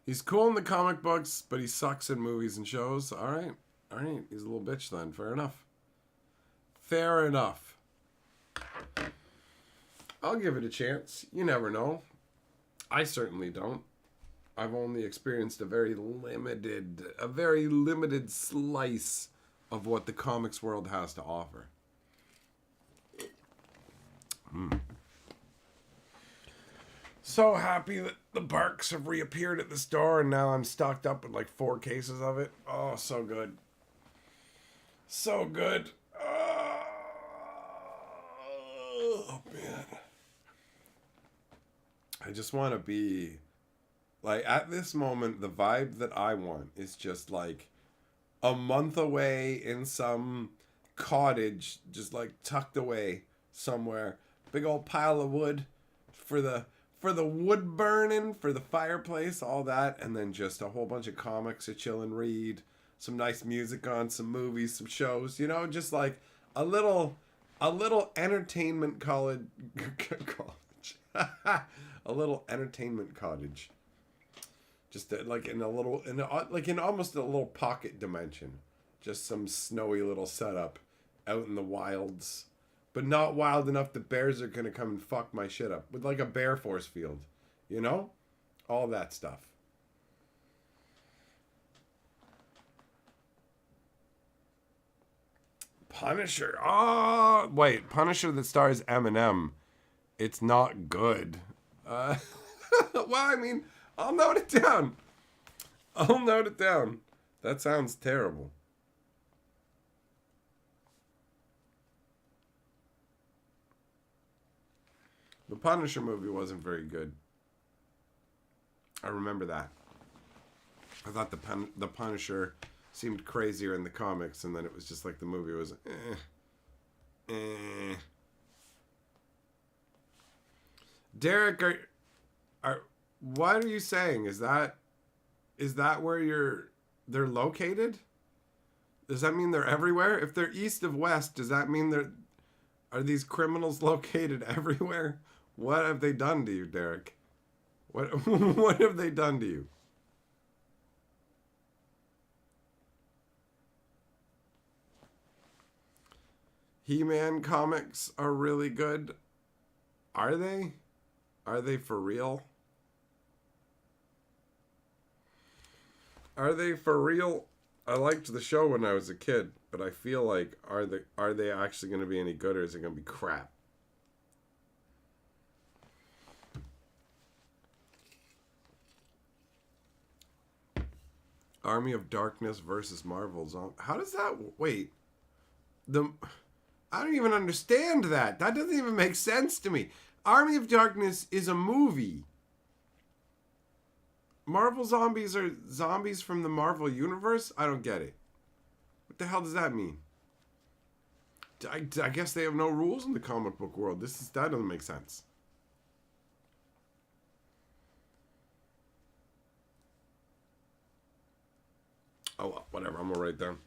B: He's cool in the comic books, but he sucks in movies and shows. All right. He's a little bitch then. Fair enough. I'll give it a chance. You never know. I certainly don't. I've only experienced a very limited slice of what the comics world has to offer. So happy that the Barks have reappeared at the store, and now I'm stocked up with like 4 cases of it. Oh, so good. So good. Oh, man. I just want to be... Like, at this moment, the vibe that I want is just like a month away in some cottage, just like tucked away somewhere. Big old pile of wood for the wood burning, for the fireplace, all that, and then just a whole bunch of comics to chill and read, some nice music on, some movies, some shows, you know, just like a little entertainment college a little entertainment cottage. Just like in almost a little pocket dimension. Just some snowy little setup out in the wilds. But not wild enough the bears are going to come and fuck my shit up. With like a bear force field. You know? All that stuff. Punisher. Oh, wait. Punisher that stars Eminem. It's not good. Well, I mean, I'll note it down. That sounds terrible. The Punisher movie wasn't very good. I remember that. I thought the Punisher seemed crazier in the comics, and then it was just like the movie was Derek, what are you saying? Is that where they're located? Does that mean they're everywhere? If they're east of west, does that mean are these criminals located everywhere? What have they done to you, Derek? What have they done to you? He-Man comics are really good. Are they? Are they for real? Are they for real? I liked the show when I was a kid, but I feel like are they actually going to be any good, or is it going to be crap? Army of Darkness versus Marvel's on. How does that... Wait. I don't even understand that. That doesn't even make sense to me. Army of Darkness is a movie. Marvel zombies are zombies from the Marvel universe? I don't get it. What the hell does that mean? I guess they have no rules in the comic book world. That doesn't make sense. Oh, well, whatever. I'm going to write down.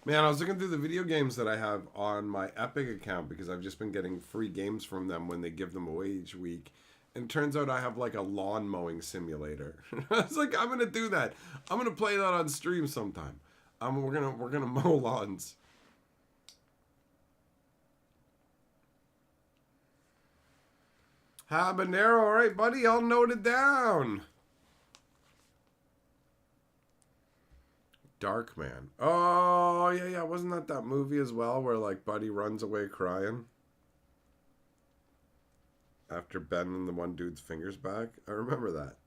B: Man, I was looking through the video games that I have on my Epic account because I've just been getting free games from them when they give them away each week. And it turns out I have like a lawn mowing simulator. I was like, I'm gonna do that. I'm gonna play that on stream sometime. We're gonna mow lawns. Habanero, all right, buddy. I'll note it down. Dark Man. Oh, yeah. Wasn't that movie as well where, like, Buddy runs away crying? After bending the one dude's fingers back? I remember that.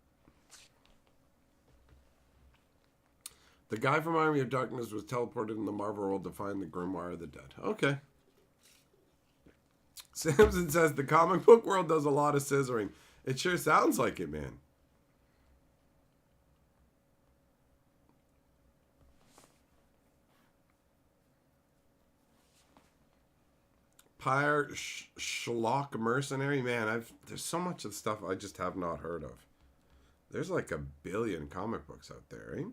B: The guy from Army of Darkness was teleported in the Marvel world to find the Grimoire of the Dead. Okay. Samson says the comic book world does a lot of scissoring. It sure sounds like it, man. Pyre Schlock Mercenary, man. There's so much of stuff I just have not heard of. There's like 1 billion comic books out there, right?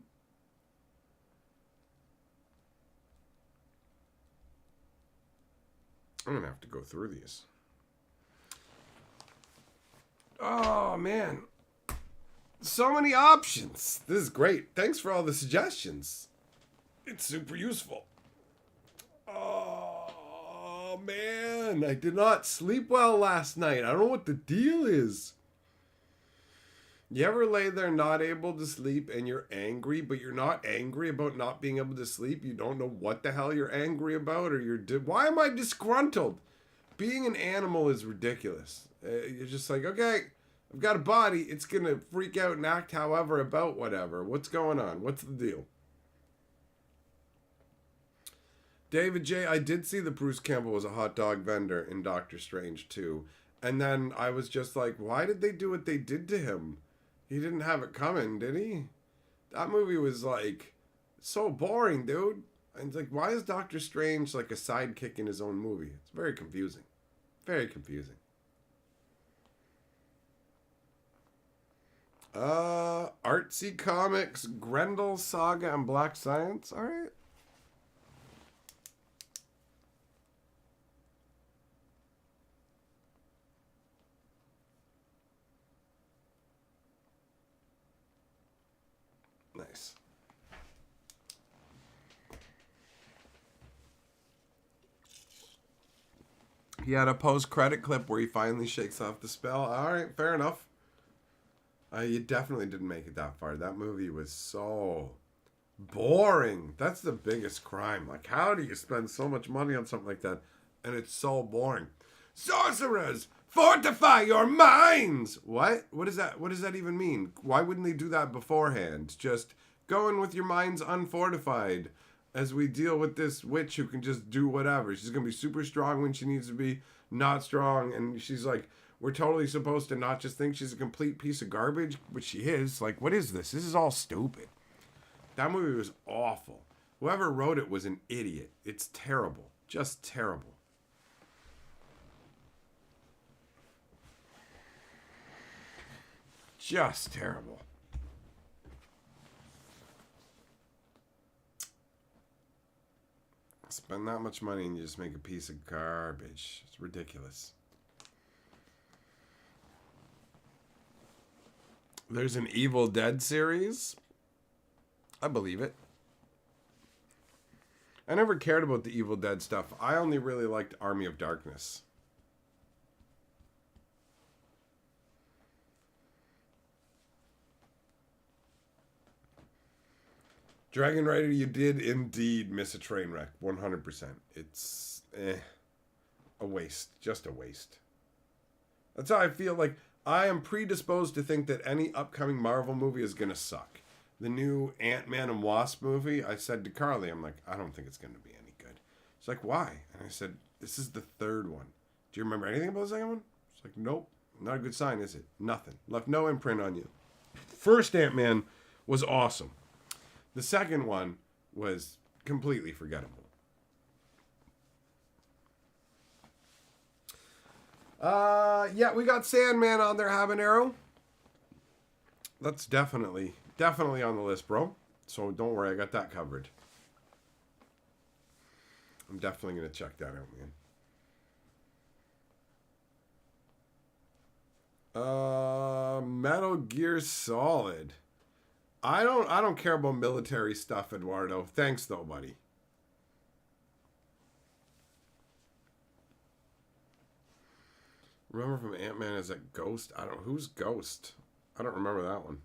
B: I'm gonna have to go through these. Oh man, so many options. This is great. Thanks for all the suggestions. It's super useful. Oh man, I did not sleep well last night. I don't know what the deal is. You ever lay there not able to sleep and you're angry, but you're not angry about not being able to sleep? You don't know what the hell you're angry about, or why am I disgruntled? Being an animal is ridiculous. You're just like, okay, I've got a body. It's going to freak out and act however about whatever. What's going on? What's the deal? David J., I did see that Bruce Campbell was a hot dog vendor in Doctor Strange 2. And then I was just like, why did they do what they did to him? He didn't have it coming, did he? That movie was like so boring, dude. And it's like, why is Doctor Strange like a sidekick in his own movie? It's very confusing. Very confusing. Artsy Comics, Grendel Saga, and Black Science. All right. Nice. He had a post-credit clip where he finally shakes off the spell. All right, fair enough. You definitely didn't make it that far. That movie was so boring. That's the biggest crime. Like, how do you spend so much money on something like that and it's so boring? Sorcerers, fortify your minds! What? What does that even mean? Why wouldn't they do that beforehand? Just go in with your minds unfortified as we deal with this witch who can just do whatever. She's going to be super strong when she needs to be not strong. And she's like, we're totally supposed to not just think she's a complete piece of garbage, which she is. Like, what is this? This is all stupid. That movie was awful. Whoever wrote it was an idiot. It's terrible. Just terrible. Just terrible. Spend that much money and you just make a piece of garbage. It's ridiculous. There's an Evil Dead series. I believe it. I never cared about the Evil Dead stuff. I only really liked Army of Darkness. Dragon Rider, you did indeed miss a train wreck. 100%. It's a waste. Just a waste. That's how I feel. Like, I am predisposed to think that any upcoming Marvel movie is going to suck. The new Ant-Man and Wasp movie, I said to Carly, I'm like, I don't think it's going to be any good. She's like, why? And I said, this is the third one. Do you remember anything about the second one? She's like, nope. Not a good sign, is it? Nothing. Left no imprint on you. First Ant-Man was awesome. The second one was completely forgettable. Yeah, we got Sandman on there, Habanero. That's definitely on the list, bro. So don't worry, I got that covered. I'm definitely gonna check that out, man. Metal Gear Solid. I don't care about military stuff, Eduardo. Thanks though, buddy. Remember from Ant-Man is that Ghost? I don't know. Who's Ghost? I don't remember that one.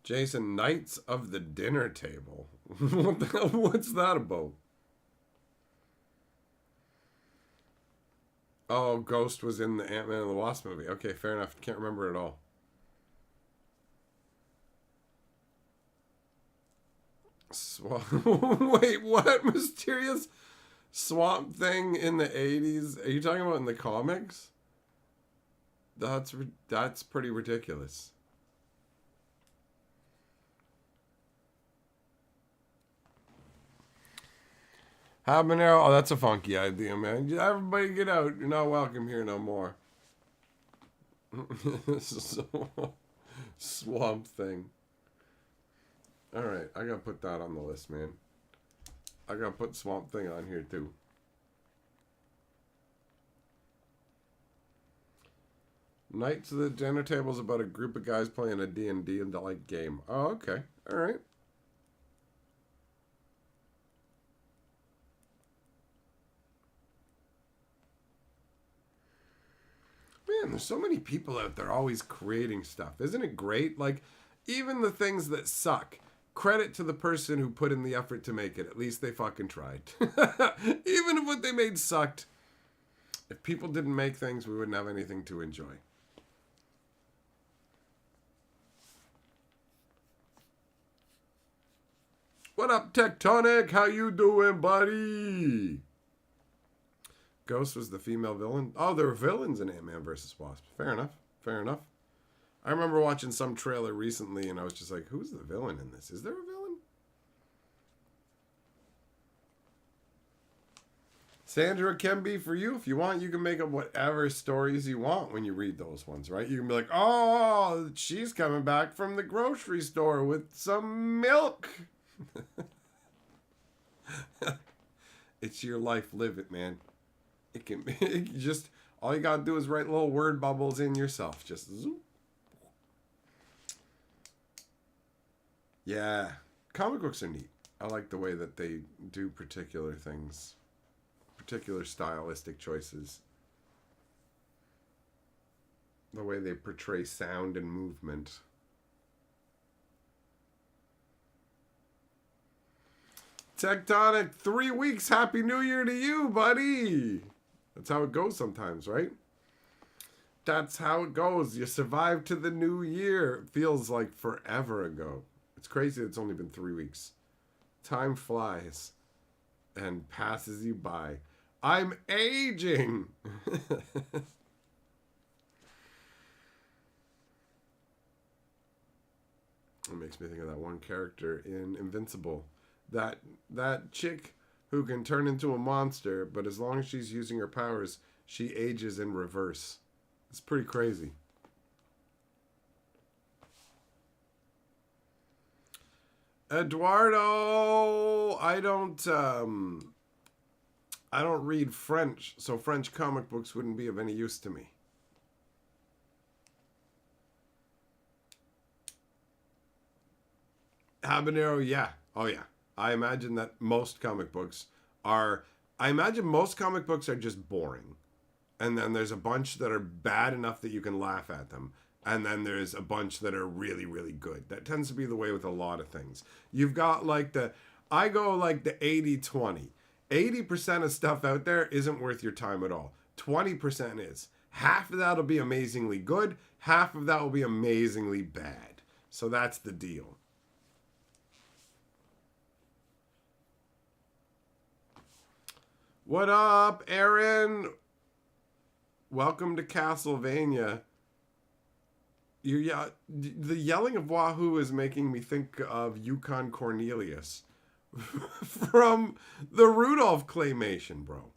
B: Jason, Knights of the Dinner Table. What the hell? What's that about? Oh, Ghost was in the Ant-Man and the Wasp movie. Okay, fair enough. Can't remember it all. Wait, what? Mysterious Swamp Thing in the 80s? Are you talking about in the comics? That's pretty ridiculous. Habanero, oh, that's a funky idea, man. Everybody get out. You're not welcome here no more. Swamp Thing. Alright, I gotta put that on the list, man. I gotta put Swamp Thing on here, too. Knights of the Dinner Table is about a group of guys playing a D&D and like game. Oh, okay. Alright. Man, there's so many people out there always creating stuff. Isn't it great? Like, even the things that suck, credit to the person who put in the effort to make it. At least they fucking tried. Even if what they made sucked, if people didn't make things, we wouldn't have anything to enjoy. What up, Tectonic? How you doing, buddy? Ghost was the female villain. Oh, there were villains in Ant-Man vs. Wasp. Fair enough. Fair enough. I remember watching some trailer recently, and I was just like, who's the villain in this? Is there a villain? Sandra can be for you. If you want, you can make up whatever stories you want when you read those ones, right? You can be like, oh, she's coming back from the grocery store with some milk. It's your life. Live it, man. It can just, all you gotta do is write little word bubbles in yourself. Just zoom. Yeah. Comic books are neat. I like the way that they do particular things. Particular stylistic choices. The way they portray sound and movement. Tectonic, 3 weeks. Happy New Year to you, buddy. That's how it goes sometimes, right? That's how it goes. You survive to the new year. It feels like forever ago. It's crazy it's only been 3 weeks. Time flies and passes you by. I'm aging. It makes me think of that one character in Invincible. That chick who can turn into a monster, but as long as she's using her powers, she ages in reverse. It's pretty crazy. Eduardo, I don't read French, so French comic books wouldn't be of any use to me. Habanero, yeah. Oh, yeah. I imagine most comic books are just boring. And then there's a bunch that are bad enough that you can laugh at them. And then there's a bunch that are really, really good. That tends to be the way with a lot of things. You've got I go like the 80-20. 80% of stuff out there isn't worth your time at all. 20% is. Half of that will be amazingly good. Half of that will be amazingly bad. So that's the deal. What up, Aaron? Welcome to Castlevania. The yelling of Wahoo is making me think of Yukon Cornelius, from the Rudolph claymation, bro.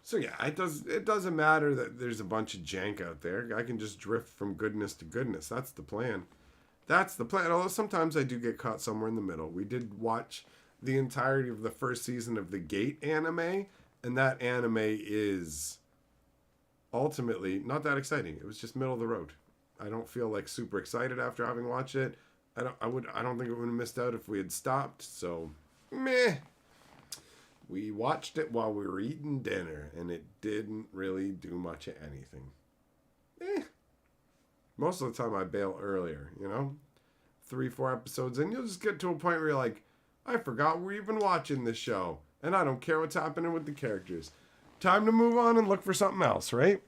B: So yeah, it doesn't matter that there's a bunch of jank out there. I can just drift from goodness to goodness. That's the plan. That's the plan. Although sometimes I do get caught somewhere in the middle. We did watch the entirety of the first season of the Gate anime, and that anime is ultimately not that exciting. It was just middle of the road. I don't feel like super excited after having watched it. I don't think it would have missed out if we had stopped. So, meh. We watched it while we were eating dinner, and it didn't really do much of anything. Most of the time I bail earlier, 3-4 episodes in, you'll just get to a point where you're like, I forgot we're even watching this show, and I don't care what's happening with the characters. Time to move on and look for something else, right?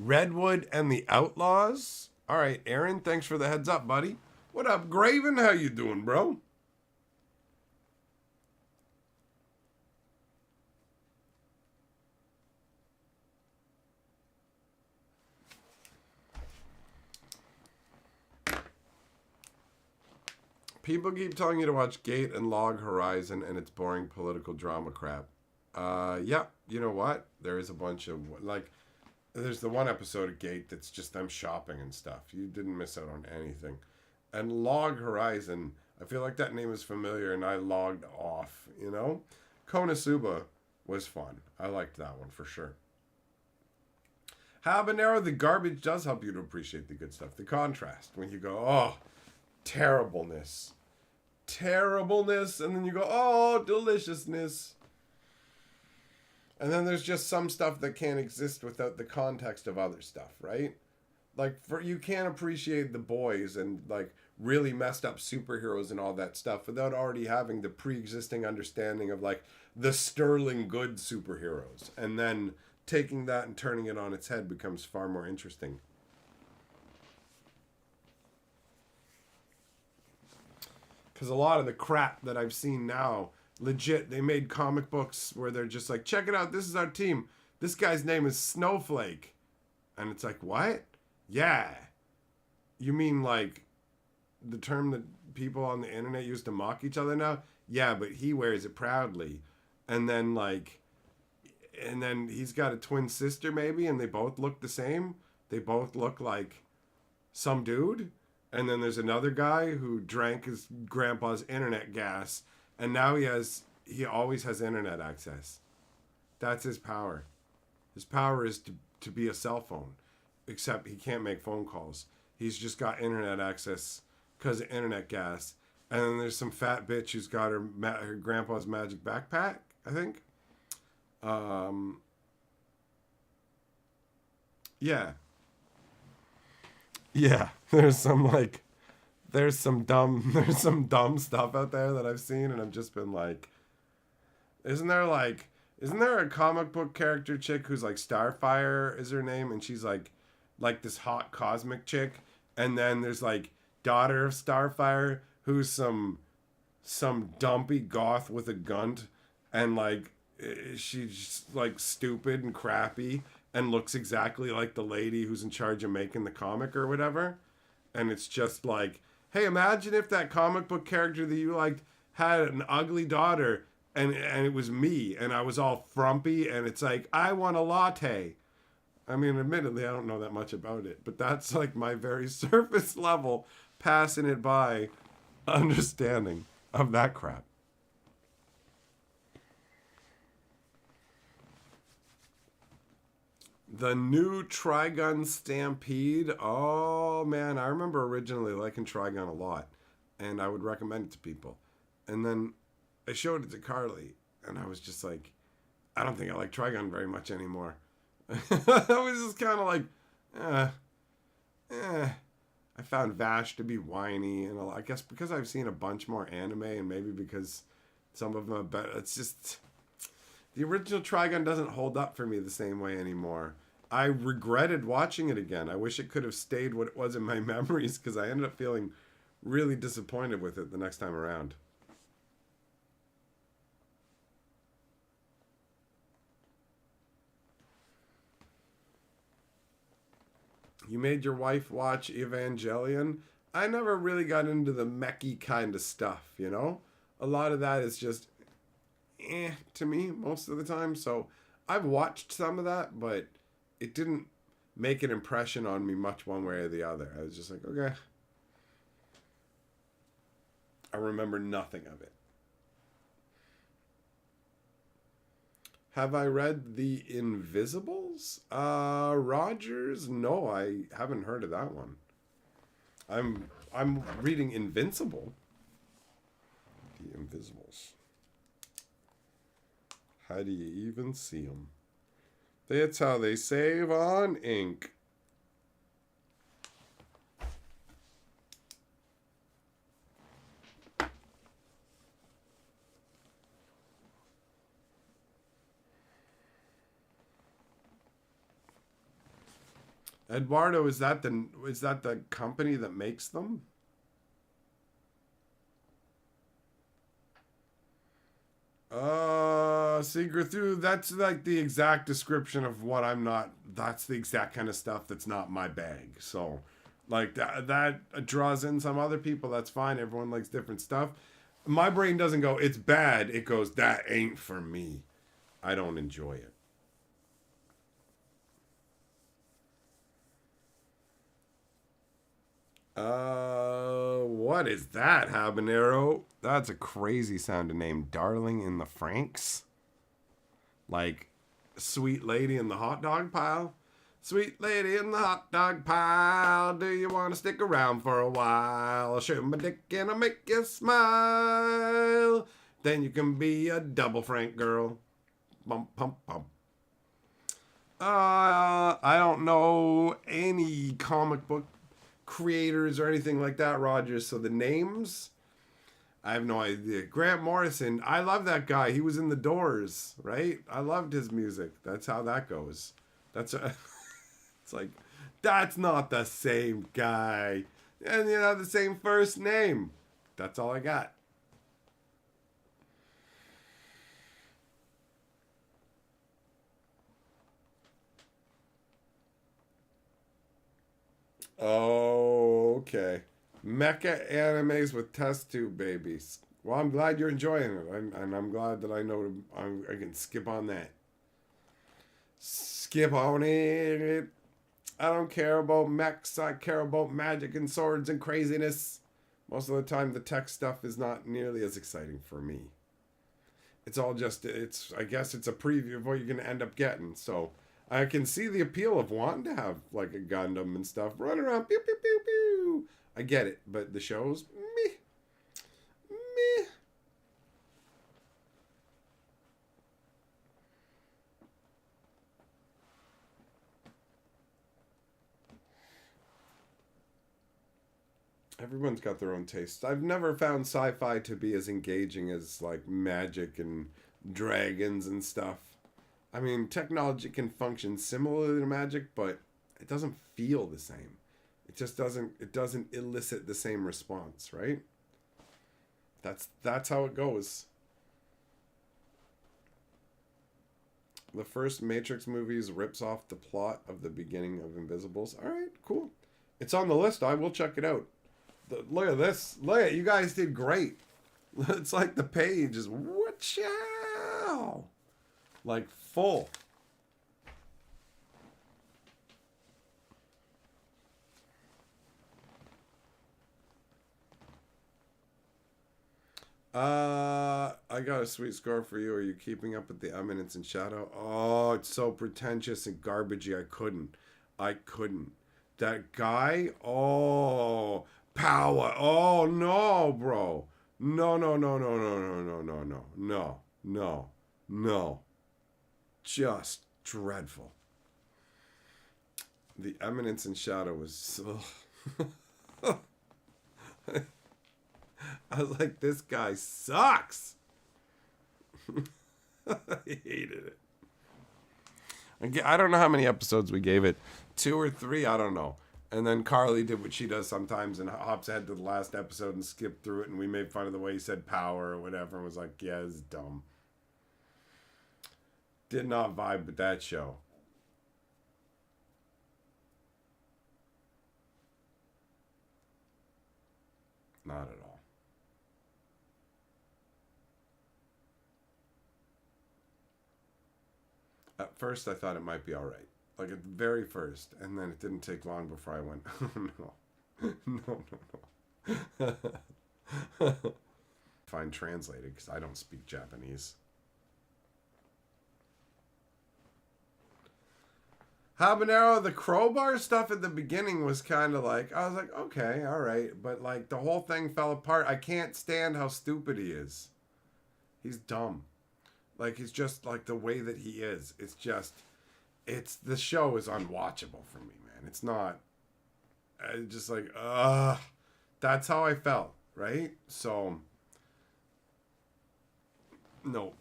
B: Redwood and the Outlaws. All right, Aaron, thanks for the heads up, buddy. What up, Graven? How you doing, bro? People keep telling you to watch Gate and Log Horizon, and it's boring political drama crap. Yeah, you know what? There is a bunch of, there's the one episode of Gate that's just them shopping and stuff. You didn't miss out on anything. And Log Horizon, I feel like that name is familiar, and I logged off, Konosuba was fun. I liked that one for sure. Habanero, the garbage does help you to appreciate the good stuff. The contrast, when you go, oh, terribleness, and then you go, oh, deliciousness. And then there's just some stuff that can't exist without the context of other stuff, right? Like, you can't appreciate The Boys and really messed up superheroes and all that stuff without already having the pre-existing understanding of the sterling good superheroes, and then taking that and turning it on its head becomes far more interesting. Because a lot of the crap that I've seen now, legit, they made comic books where they're just like, check it out, this is our team. This guy's name is Snowflake. And it's like, what? Yeah. You mean the term that people on the internet use to mock each other now? Yeah, but he wears it proudly. And then he's got a twin sister maybe, and they both look the same. They both look like some dude. And then there's another guy who drank his grandpa's internet gas, and now he always has internet access. That's his power. His power is to be a cell phone, except he can't make phone calls. He's just got internet access because of internet gas. And then there's some fat bitch who's got her grandpa's magic backpack, I think. Yeah. Yeah, there's some dumb stuff out there that I've seen, and I've just been like, isn't there a comic book character chick who's Starfire is her name, and she's like this hot cosmic chick, and then there's daughter of Starfire who's some dumpy goth with a gunt, and she's stupid and crappy and looks exactly like the lady who's in charge of making the comic or whatever. And it's just hey, imagine if that comic book character that you liked had an ugly daughter, and it was me, and I was all frumpy, and it's I want a latte. I mean, admittedly, I don't know that much about it, but that's my very surface level, passing it by understanding of that crap. The new Trigun Stampede. Oh, man. I remember originally liking Trigun a lot, and I would recommend it to people. And then I showed it to Carly, and I was just I don't think I like Trigun very much anymore. I was just kind of I found Vash to be whiny, and I guess because I've seen a bunch more anime, and maybe because some of them are better. It's just, the original Trigun doesn't hold up for me the same way anymore. I regretted watching it again. I wish it could have stayed what it was in my memories, because I ended up feeling really disappointed with it the next time around. You made your wife watch Evangelion. I never really got into the mechy kind of stuff, you know? A lot of that is just to me most of the time. So I've watched some of that, but it didn't make an impression on me much one way or the other. I was just like, okay. I remember nothing of it. Have I read The Invisibles? Rogers? No, I haven't heard of that one. I'm reading Invincible. The Invisibles. How do you even see them? That's how they save on ink. Eduardo, is that the company that makes them? Secret through, that's like the exact description of what I'm not. That's the exact kind of stuff that's not my bag. So, like that draws in some other people. That's fine. Everyone likes different stuff. My brain doesn't go, it's bad. It goes, that ain't for me. I don't enjoy it. What is that, Habanero? That's a crazy sounding name. Darling in the Franks? Like, sweet lady in the hot dog pile? Sweet lady in the hot dog pile, do you want to stick around for a while? I'll show my dick and I'll make you smile. Then you can be a double Frank girl. Bump, pump, pump. I don't know any comic book creators or anything like that, Rogers. So the names, I have no idea. Grant Morrison, I love that guy. He was in The Doors, right? I loved his music. That's how that goes. It's like, that's not the same guy. And you have the same first name. That's all I got. Oh, okay. Mecha animes with test tube babies. Well, I'm glad you're enjoying it, and I'm glad that I know I can skip on that. Skip on it. I don't care about mechs. I care about magic and swords and craziness. Most of the time, the tech stuff is not nearly as exciting for me. It's all just, I guess it's a preview of what you're going to end up getting. So I can see the appeal of wanting to have like a Gundam and stuff run around, pew, pew, pew, pew. I get it, but the shows, meh. Everyone's got their own tastes. I've never found sci-fi to be as engaging as like magic and dragons and stuff. I mean, technology can function similarly to magic, but it doesn't feel the same. It doesn't elicit the same response, right? That's how it goes. The first Matrix movies rips off the plot of the beginning of Invisibles. All right, cool. It's on the list. I will check it out. Look at this. Look at you guys did great. It's like the page is wha-chow, like full. I got a sweet score for you. Are you keeping up with the Eminence in Shadow? Oh, it's so pretentious and garbagey. I couldn't. That guy. Oh, power. Oh no, bro. No, no, no, no, no, no, no, no, no, no, no, no. Just dreadful. The Eminence in Shadow was. I was like, this guy sucks. I hated it. I don't know how many episodes we gave it. 2 or 3, I don't know. And then Carly did what she does sometimes and hops ahead to the last episode and skipped through it. And we made fun of the way he said power or whatever. And was like, yeah, it's dumb. Did not vibe with that show. Not at all. At first, I thought it might be all right. Like at the very first. And then it didn't take long before I went, oh, no. No. Find translated because I don't speak Japanese. Habanero, the crowbar stuff at the beginning was kind of like, I was like, okay, all right. But like the whole thing fell apart. I can't stand how stupid he is. He's dumb. Like he's just like the way that he is. The show is unwatchable for me, man. It's not, just like, that's how I felt, right? So, no.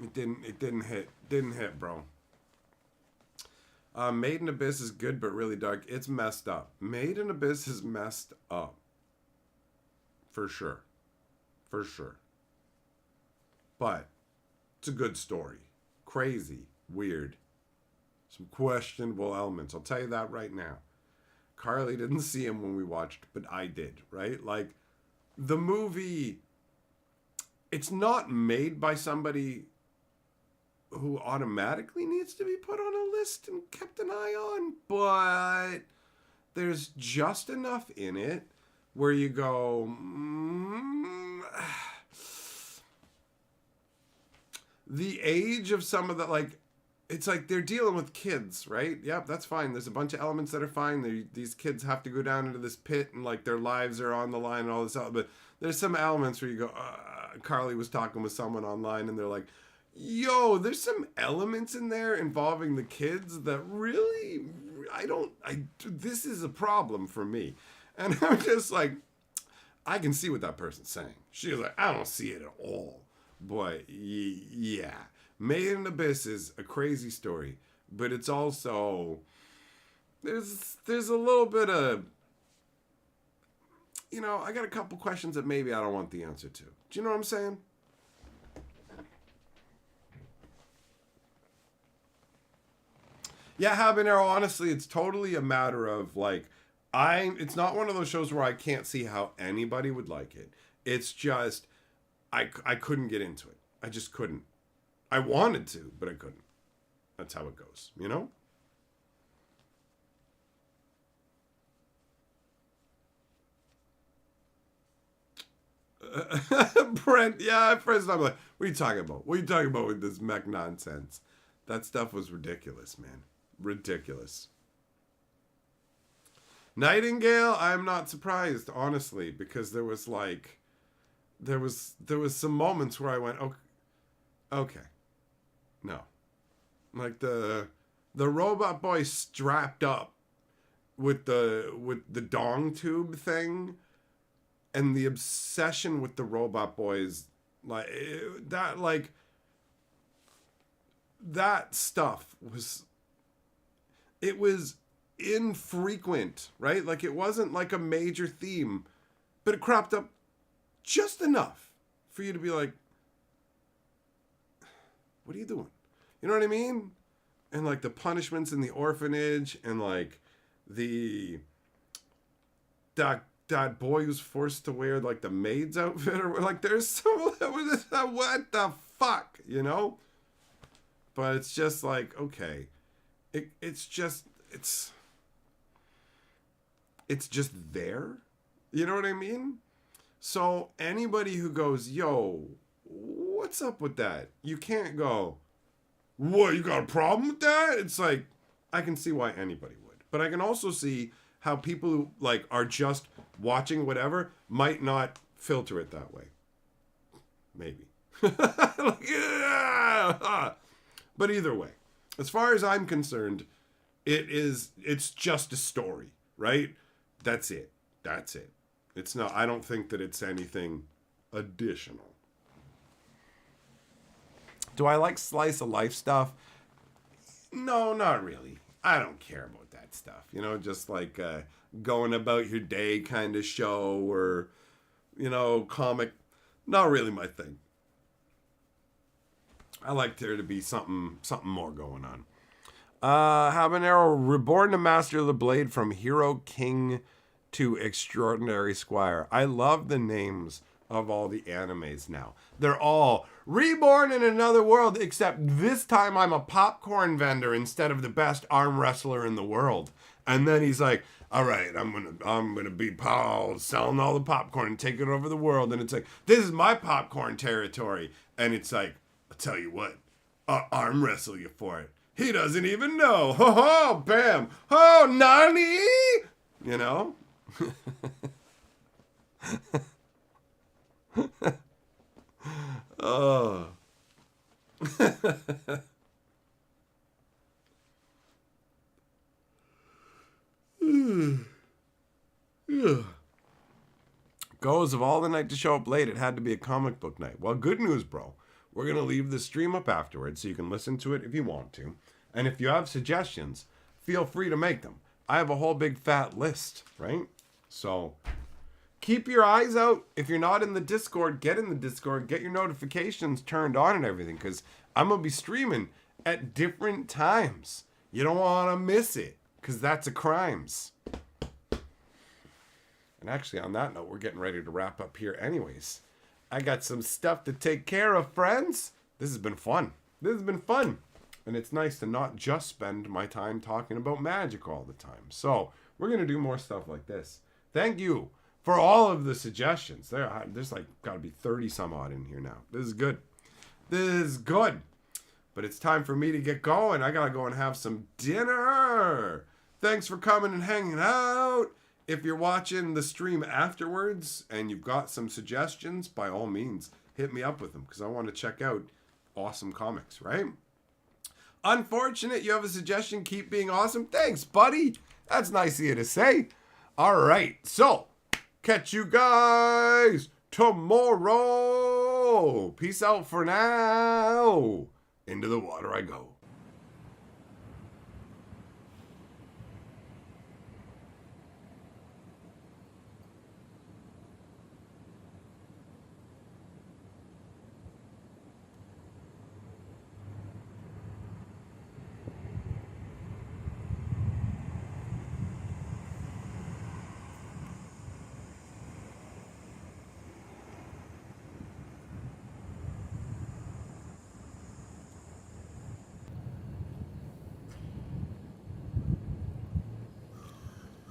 B: It didn't hit, bro. Made in Abyss is good, but really dark. It's messed up. Made in Abyss is messed up. For sure. But it's a good story. Crazy. Weird. Some questionable elements. I'll tell you that right now. Carly didn't see him when we watched, but I did, right? Like, the movie, it's not made by somebody who automatically needs to be put on a list and kept an eye on, but there's just enough in it where you go, the age of some of the, like, it's like they're dealing with kids, right? Yep, that's fine. There's a bunch of elements that are fine. These kids have to go down into this pit and like their lives are on the line and all this stuff. But there's some elements where you go, Carly was talking with someone online and they're like, yo, there's some elements in there involving the kids that really, this is a problem for me. And I'm just like, I can see what that person's saying. She's like, I don't see it at all. But yeah. Made in Abyss is a crazy story, but it's also there's a little bit of, you know, I got a couple questions that maybe I don't want the answer to. Do you know what I'm saying? Yeah, Habanero, honestly, it's totally a matter of like it's not one of those shows where I can't see how anybody would like it. It's just I couldn't get into it. I just couldn't. I wanted to, but I couldn't. That's how it goes, you know? Brent, yeah, at first I'm like, what are you talking about? What are you talking about with this mech nonsense? That stuff was ridiculous, man. Ridiculous. Nightingale, I'm not surprised, honestly, because there was like, there was some moments where I went, okay. No. Like the robot boy strapped up with the dong tube thing and the obsession with the robot boys that stuff was infrequent, right? Like it wasn't like a major theme, but it cropped up just enough for you to be like, what are you doing? You know what I mean? And like the punishments in the orphanage and like that boy who's forced to wear like the maid's outfit or like there's some what the fuck, you know? But it's just like, okay. It's just there. You know what I mean? So anybody who goes, yo, what's up with that? You can't go, what, you got a problem with that? It's like, I can see why anybody would. But I can also see how people who like are just watching whatever might not filter it that way. Maybe. Like, yeah. But either way, as far as I'm concerned, it's just a story, right? That's it. It's not, I don't think that it's anything additional. Do I like slice of life stuff? No, not really. I don't care about that stuff. You know, just like going about your day kind of show or, you know, comic. Not really my thing. I like there to be something more going on. Habanero, reborn to master the blade from Hero King to Extraordinary Squire. I love the names of all the animes now. They're all reborn in another world, except this time I'm a popcorn vendor instead of the best arm wrestler in the world. And then he's like, all right, I'm gonna be Paul selling all the popcorn and take it over the world. And it's like, this is my popcorn territory. And it's like, I'll tell you what, I'll arm wrestle you for it. He doesn't even know. Ho ho, bam. Oh, nani? You know? Oh. Goes of all the night to show up late, it had to be a comic book night. Well, good news, bro. We're going to leave the stream up afterwards so you can listen to it if you want to. And if you have suggestions, feel free to make them. I have a whole big fat list, right? So keep your eyes out. If you're not in the Discord, get in the Discord. Get your notifications turned on and everything, because I'm going to be streaming at different times. You don't want to miss it, because that's a crimes. And actually, on that note, we're getting ready to wrap up here anyways. I got some stuff to take care of, friends. This has been fun. This has been fun. And it's nice to not just spend my time talking about magic all the time. So we're going to do more stuff like this. Thank you for all of the suggestions. There's like got to be 30 some odd in here now. This is good. This is good. But it's time for me to get going. I got to go and have some dinner. Thanks for coming and hanging out. If you're watching the stream afterwards and you've got some suggestions, by all means, hit me up with them, because I want to check out awesome comics, right? Unfortunate you have a suggestion, keep being awesome. Thanks, buddy. That's nice of you to say. All right, so catch you guys tomorrow. Peace out for now. Into the water I go.